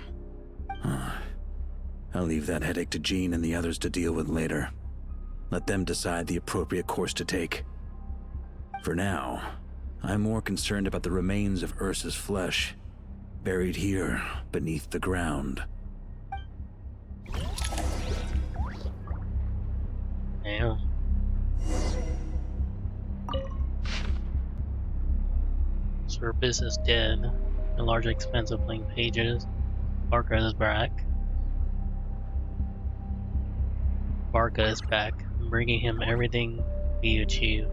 I'll leave that headache to Jean and the others to deal with later. Let them decide the appropriate course to take. For now, I'm more concerned about the remains of Ursa's flesh, buried here beneath the ground. Yeah. Surface is dead. A large expanse of blank pages. Barca is back. Barca is back, bringing him everything we achieved.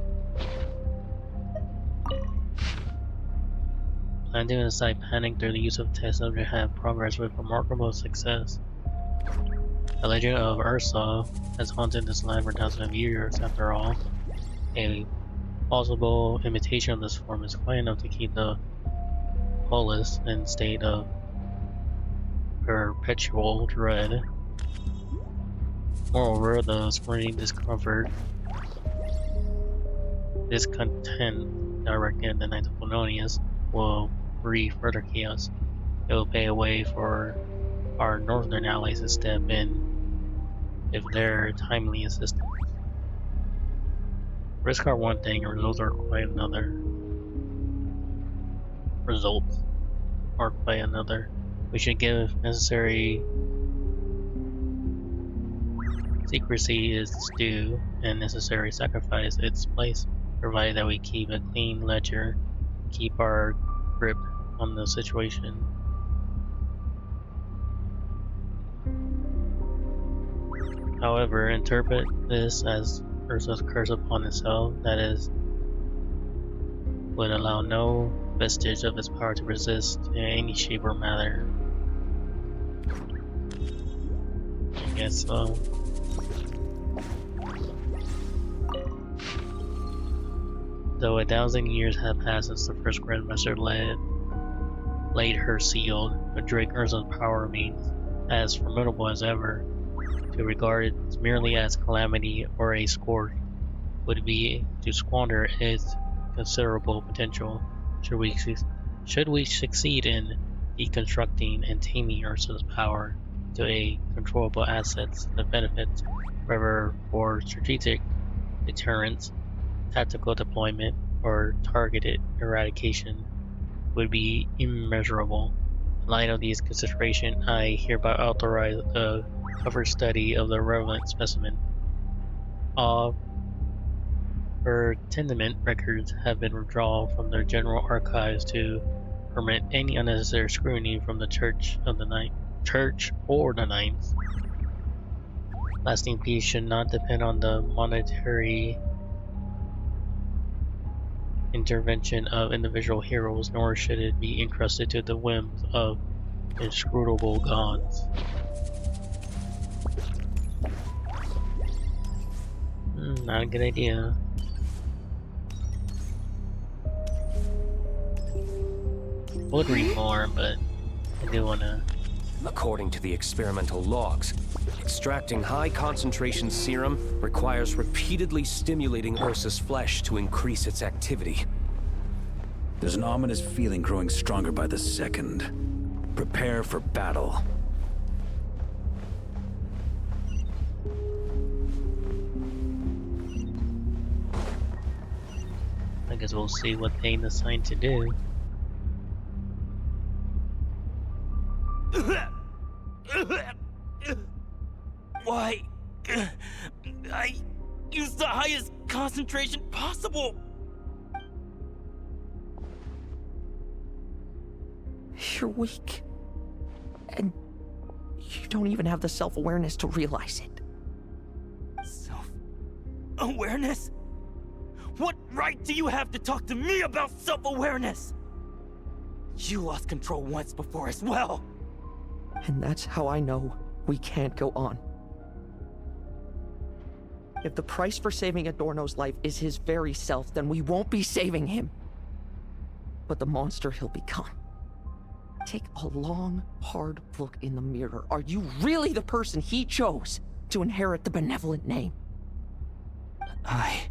Plan to incite panic through the use of test subject have progressed with remarkable success. The legend of Ursa has haunted this land for thousands of years, after all. A plausible imitation of this form is quite enough to keep the polis in state of perpetual dread. Moreover, the spreading discomfort, discontent directed at the Knights of Favonius will breed further chaos. It will pay a way for our northern allies to step in if their timely assistance. Risks are one thing, and results are quite another. Results are quite another. We should give necessary secrecy its due and necessary sacrifice its place, provided that we keep a clean ledger, keep our grip on the situation. However, interpret this as Ursa's curse upon itself, that is, would allow no vestige of its power to resist in any shape or manner. I guess so. Though 1,000 years have passed since the first Grandmaster laid her seal, the Drake Ursa's power remains as formidable as ever. To regard it merely as calamity or a scourge would be to squander its considerable potential. Should we succeed in deconstructing and taming Ursa's power to a controllable assets, the benefits, whether for strategic deterrence, tactical deployment, or targeted eradication, would be immeasurable. In light of these considerations, I hereby authorize a cover study of the relevant specimen. All pertinent records have been withdrawn from their general archives to permit any unnecessary scrutiny from the Church or the Knights. Lasting peace should not depend on the monetary intervention of individual heroes, nor should it be entrusted to the whims of inscrutable gods. Not a good idea. Would read more, but I do wanna. According to the experimental logs, extracting high concentration serum requires repeatedly stimulating Ursa's flesh to increase its activity. There's an ominous feeling growing stronger by the second. Prepare for battle. I guess we'll see what they decide to do. Why? I used the highest concentration possible. You're weak. And you don't even have the self-awareness to realize it. Self-awareness? What right do you have to talk to me about self-awareness? You lost control once before as well. And that's how I know we can't go on. If the price for saving Adorno's life is his very self, then we won't be saving him, but the monster he'll become. Take a long, hard look in the mirror. Are you really the person he chose to inherit the Benevolent name? I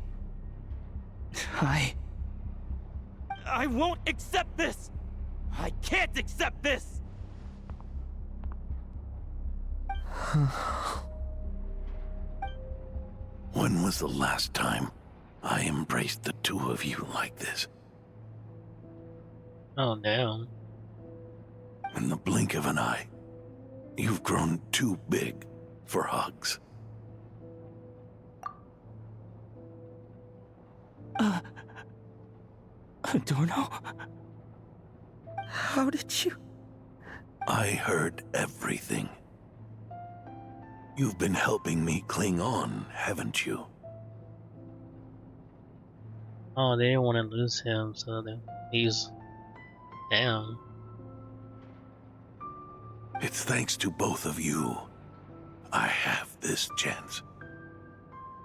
won't accept this! I can't accept this! When was the last time I embraced the two of you like this? Oh, damn. In the blink of an eye, you've grown too big for hugs. Adorno? How did you? I heard everything. You've been helping me cling on, haven't you? Oh, they didn't want to lose him, so he's down. It's thanks to both of you I have this chance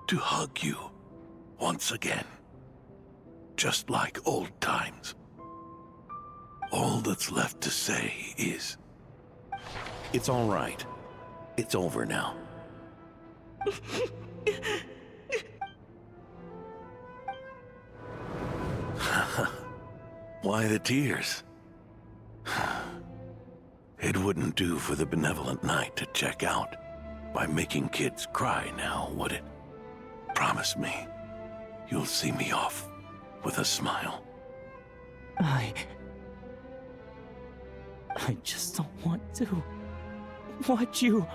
to hug you once again, just like old times. All that's left to say is, it's all right. It's over now. Why the tears? It wouldn't do for the Benevolent Knight to check out by making kids cry now, would it? Promise me, you'll see me off with a smile. I just don't want to watch you.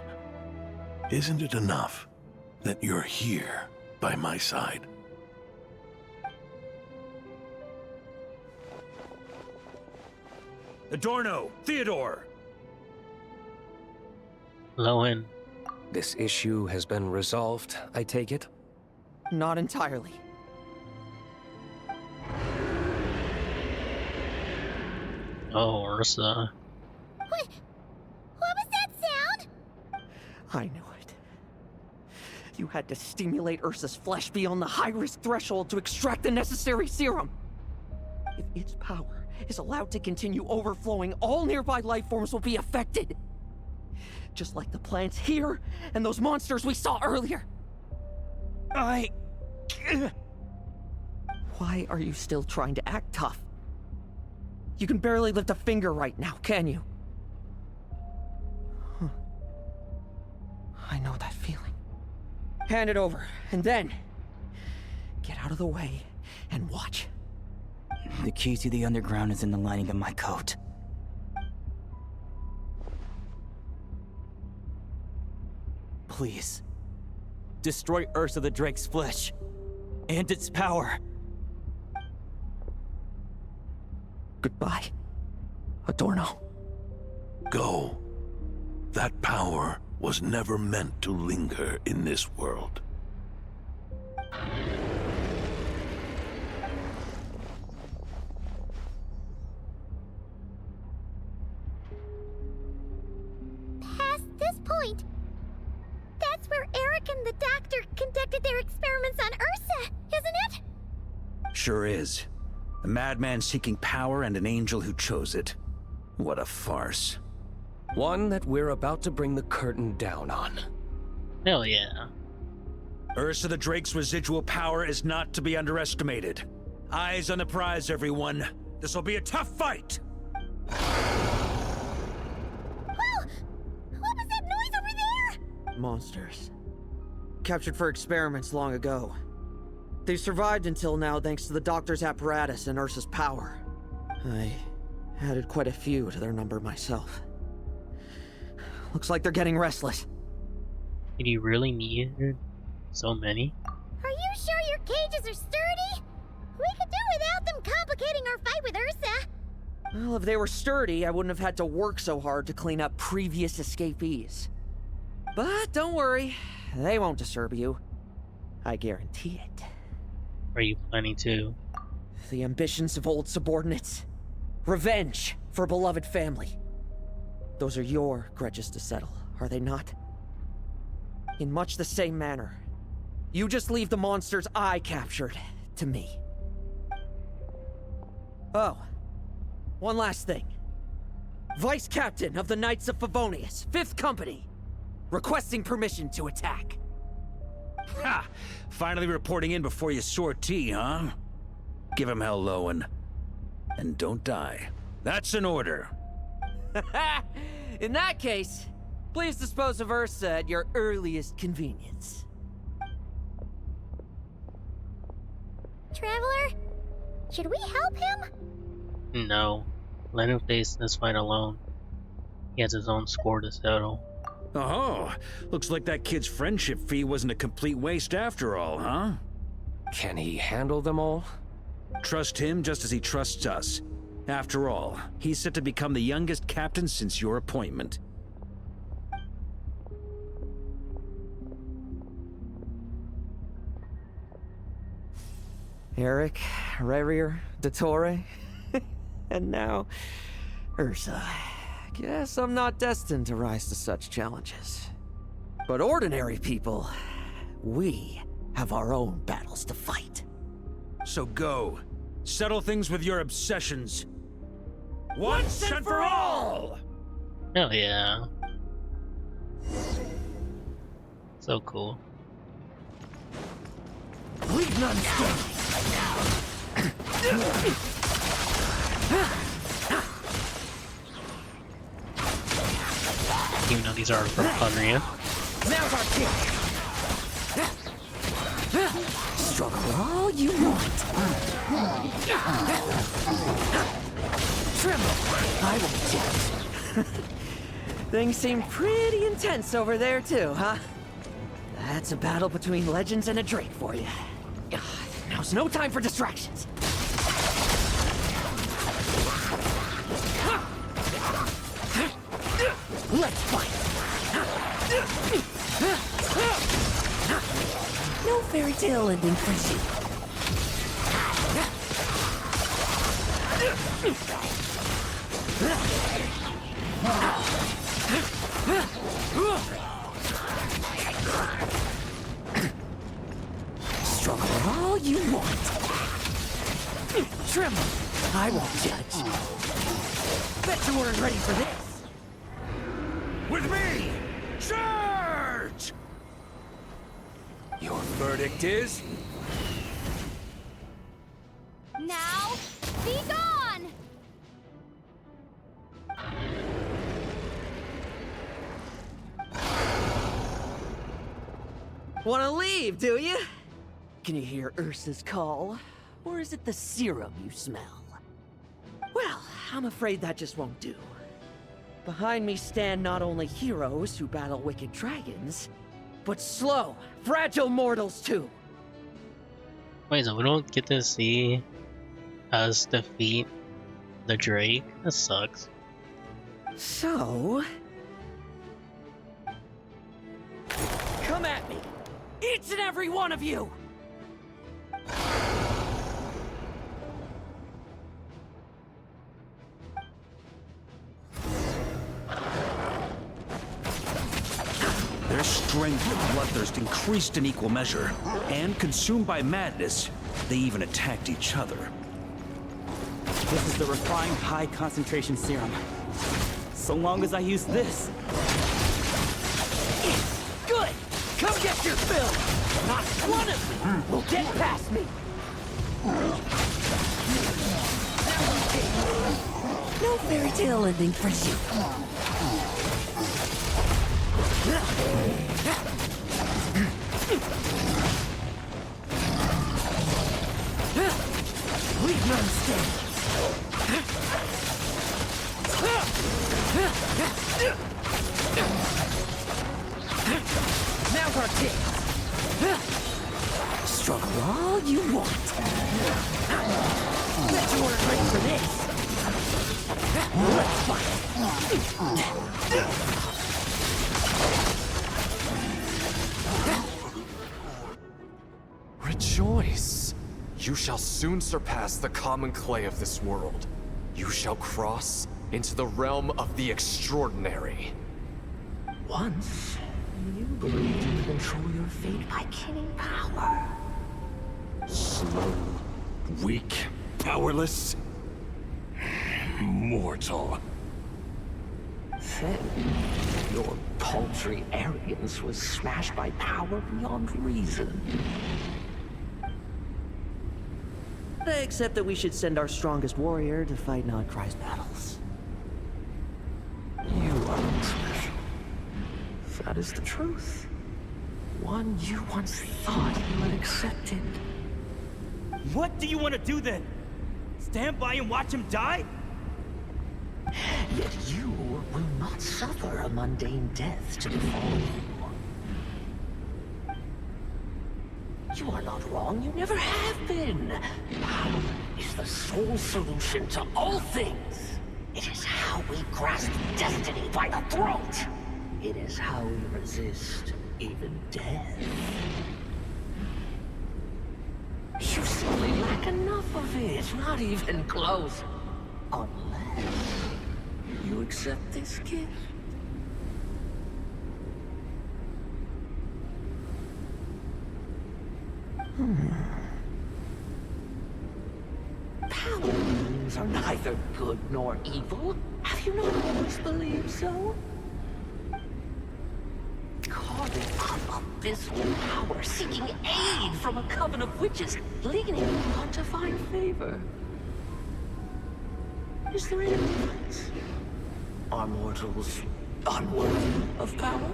Isn't it enough that you're here by my side? Adorno! Theodore! Lohen. This issue has been resolved, I take it? Not entirely. Oh, Ursa. What was that sound? I knew it. You had to stimulate Ursa's flesh beyond the high-risk threshold to extract the necessary serum. If its power is allowed to continue overflowing, all nearby life forms will be affected. Just like the plants here and those monsters we saw earlier. Why are you still trying to act tough? You can barely lift a finger right now, can you? Huh. I know that feeling. Hand it over, and then get out of the way and watch. The key to the underground is in the lining of my coat. Please, destroy Ursa the Drake's flesh and its power. Goodbye, Adorno. Go. That power was never meant to linger in this world. Past this point, that's where Eric and the doctor conducted their experiments on Ursa, isn't it? Sure is. A madman seeking power and an angel who chose it. What a farce. One that we're about to bring the curtain down on. Hell yeah. Ursa the Drake's residual power is not to be underestimated. Eyes on the prize, everyone. This will be a tough fight! Whoa! What was that noise over there? Monsters. Captured for experiments long ago. They've survived until now thanks to the doctor's apparatus and Ursa's power. I added quite a few to their number myself. Looks like they're getting restless. Did you really need so many? Are you sure your cages are sturdy? We could do without them complicating our fight with Ursa. Well, if they were sturdy, I wouldn't have had to work so hard to clean up previous escapees. But don't worry, they won't disturb you. I guarantee it. Are you planning to? The ambitions of old subordinates. Revenge for beloved family. Those are your grudges to settle, are they not? In much the same manner, you just leave the monsters I captured to me. Oh, one last thing. Vice Captain of the Knights of Favonius, 5th Company, requesting permission to attack. Ha! Finally reporting in before you sortie, huh? Give him hell, Lohen. And don't die. That's an order. In that case, please dispose of Ursa at your earliest convenience. Traveler, should we help him? No. Let him face this fight alone. He has his own score to settle. Oh, looks like that kid's friendship fee wasn't a complete waste after all, huh? Can he handle them all? Trust him just as he trusts us. After all, he's set to become the youngest captain since your appointment. Eric, Revier, Dottore, and now Ursa. Guess I'm not destined to rise to such challenges. But ordinary people, we have our own battles to fight. So go. Settle things with your obsessions. Once and for all! Hell yeah. So cool. Leave none standing. Even though these are from Unreal. Now's our chance. Struggle all you want. Tremble. I won't judge. Things seem pretty intense over there too, huh? That's a battle between legends and a Drake for you. Now's no time for distractions. Let's fight! No fairy tale ending for you. all you want. Tremble. I won't judge. Bet you weren't ready for this. With me! Charge! Your verdict is? Now, be gone! Wanna leave, do you? Can you hear Ursa's call? Or is it the serum you smell? Well, I'm afraid that just won't do. Behind me stand not only heroes who battle wicked dragons, but slow, fragile mortals too. Wait, so we don't get to see us defeat the Drake? That sucks. So... come at me! Each and every one of you! Their strength and bloodthirst increased in equal measure, and consumed by madness, they even attacked each other. This is the refined high-concentration serum. So long as I use this... Good! Come get your fill! Not one of you will get past me! No fairy tale ending for you. Leave none standing. Now's our chance. Struggle all you want. Bet you weren't ready for this. Let's fight. Rejoice! You shall soon surpass the common clay of this world. You shall cross into the realm of the extraordinary. Once, you believed you could control your fate by killing power. Slow, weak, powerless, mortal. Then, your paltry arrogance was smashed by power beyond reason. Except that we should send our strongest warrior to fight Nodcry's battles. You are unspecial. That is the truth. One you once thought you had accepted. What do you want to do then? Stand by and watch him die? Yet you will not suffer a mundane death to befall you. You are not wrong, you never have been. Power is the sole solution to all things. It is how we grasp destiny by the throat. It is how we resist even death. You simply lack enough of it, not even close. Unless you accept this gift. Power beings are neither good nor evil. Have you not always believed so? Carving up abysmal power, seeking aid from a coven of witches, leaning on to find favor. Is there any difference? Are mortals unworthy of power?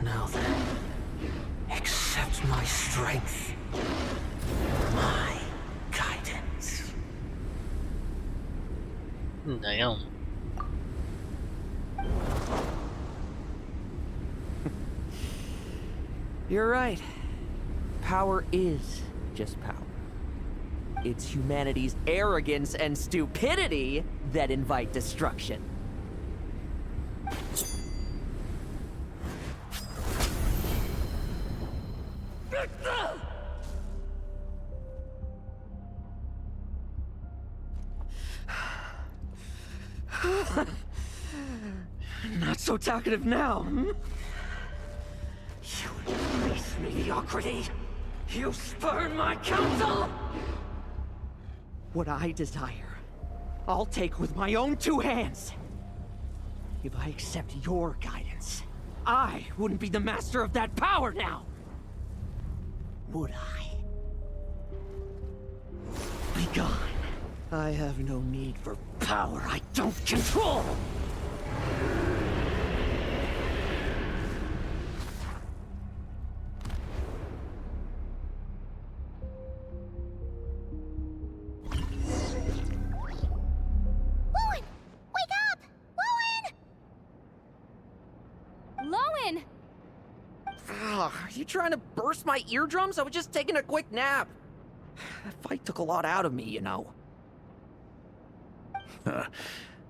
Now then, accept my strength, my guidance. Damn. You're right. Power is just power. It's humanity's arrogance and stupidity that invite destruction. Not so talkative now, hmm? You embrace me, the mediocrity! You spurn my counsel! What I desire, I'll take with my own two hands. If I accept your guidance, I wouldn't be the master of that power now! Would I? Be gone. I have no need for power I don't control! Lohen! Wake up! Lohen! Lohen! Are you trying to burst my eardrums? I was just taking a quick nap. That fight took a lot out of me, you know.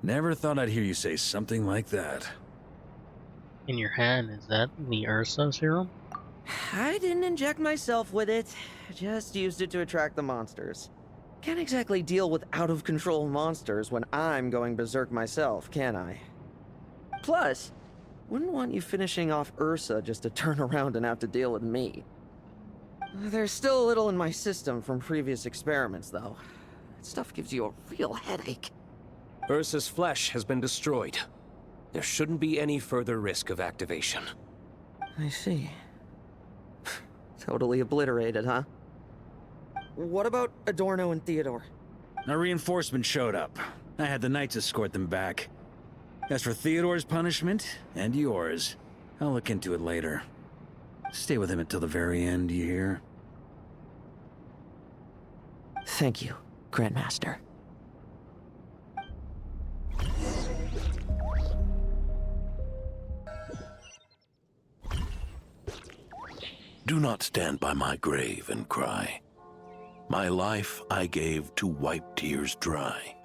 Never thought I'd hear you say something like that. In your hand, is that the Ursa serum? I didn't inject myself with it. Just used it to attract the monsters. Can't exactly deal with out-of-control monsters when I'm going berserk myself, can I? Plus, wouldn't want you finishing off Ursa just to turn around and have to deal with me. There's still a little in my system from previous experiments, though. That stuff gives you a real headache. Ursa's flesh has been destroyed. There shouldn't be any further risk of activation. I see. Totally obliterated, huh? What about Adorno and Theodore? A reinforcement showed up. I had the knights escort them back. As for Theodore's punishment, and yours, I'll look into it later. Stay with him until the very end, you hear? Thank you, Grandmaster. Do not stand by my grave and cry. My life I gave to wipe tears dry.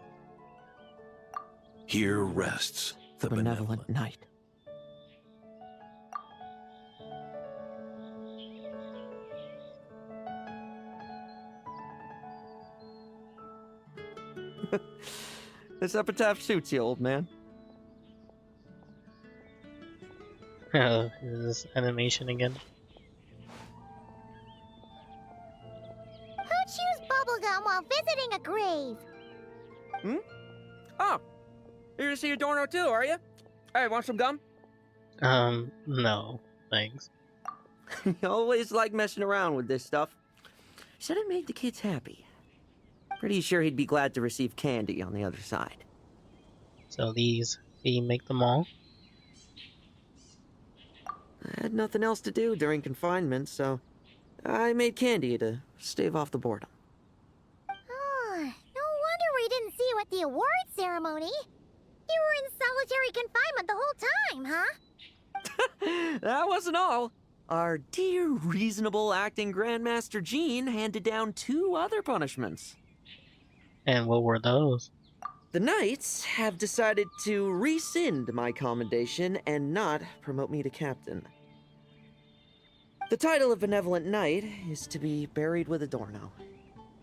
Here rests the Benevolent Knight. This epitaph suits you, old man. Is this animation again? Who chews bubblegum while visiting a grave? Hmm? Oh, here to see Adorno too, are you? Hey, want some gum? No, thanks. You always like messing around with this stuff. Said it made the kids happy. Pretty sure he'd be glad to receive candy on the other side. So these, you make them all? I had nothing else to do during confinement, so I made candy to stave off the boredom. Oh, no wonder we didn't see you at the award ceremony. You were in solitary confinement the whole time, huh? That wasn't all. Our dear, reasonable acting Grandmaster Jean handed down 2 other punishments. And what were those? The Knights have decided to rescind my commendation and not promote me to captain. The title of Benevolent Knight is to be buried with Adorno.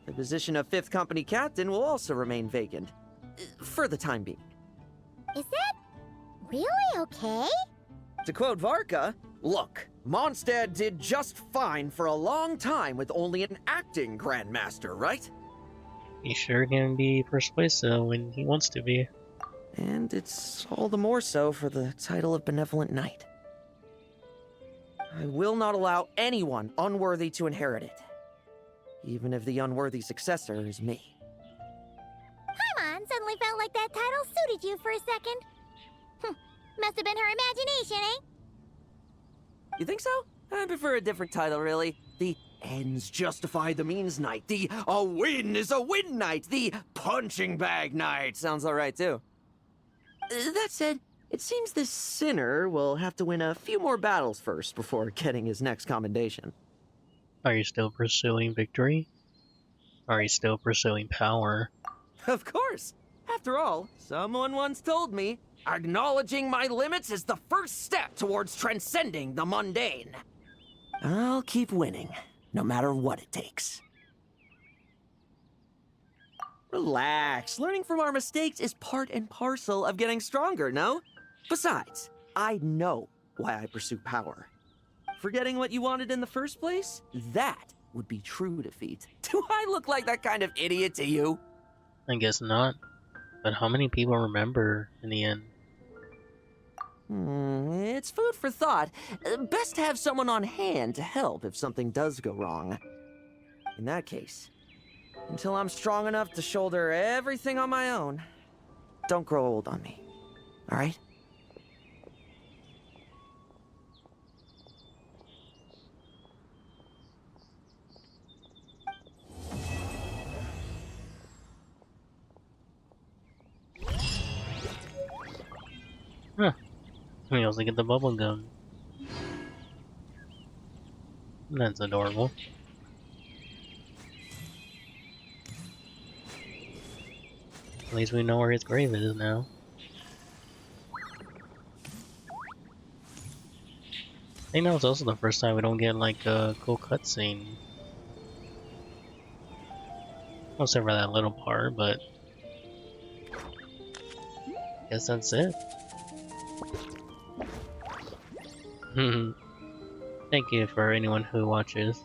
The position of 5th Company Captain will also remain vacant, for the time being. Is that really okay? To quote Varka, look, Mondstadt did just fine for a long time with only an acting Grandmaster, right? He sure can be persuasive when he wants to be. And it's all the more so for the title of Benevolent Knight. I will not allow anyone unworthy to inherit it, even if the unworthy successor is me. Paimon suddenly felt like that title suited you for a second. Must have been her imagination, eh? You think so? I prefer a different title, really. The ends justify the means Knight. The a win is a win Knight. The punching bag Knight. Sounds alright, too. That said, it seems this sinner will have to win a few more battles first before getting his next commendation. Are you still pursuing victory? Are you still pursuing power? Of course. After all, someone once told me, acknowledging my limits is the first step towards transcending the mundane. I'll keep winning, no matter what it takes. Relax. Learning from our mistakes is part and parcel of getting stronger, no? Besides, I know why I pursue power. Forgetting what you wanted in the first place? That would be true defeat. Do I look like that kind of idiot to you? I guess not. But how many people remember in the end? It's food for thought. Best to have someone on hand to help if something does go wrong. In that case, until I'm strong enough to shoulder everything on my own, don't grow old on me. All right? Huh. We also get the bubble gum. That's adorable. At least we know where his grave is now. I think that was also the first time we don't get like a cool cutscene. Except for that little part, but guess that's it. Thank you for anyone who watches.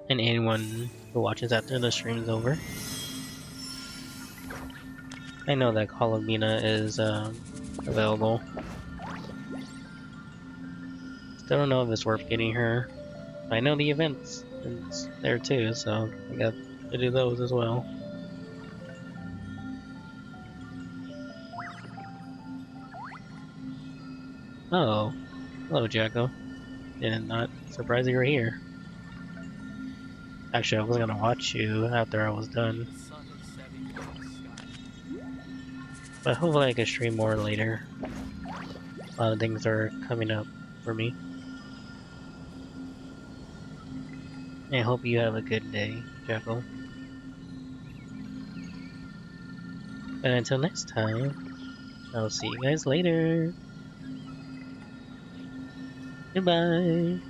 And anyone who watches after the stream's over. I know that Call of Beta is available. Still don't know if it's worth getting her. I know the events is there too, so I got to do those as well. Oh, hello Jacko. Did not surprise you were here. Actually, I was gonna watch you after I was done. But hopefully I can stream more later. A lot of things are coming up for me. I hope you have a good day, Jackal. And until next time, I'll see you guys later. Goodbye.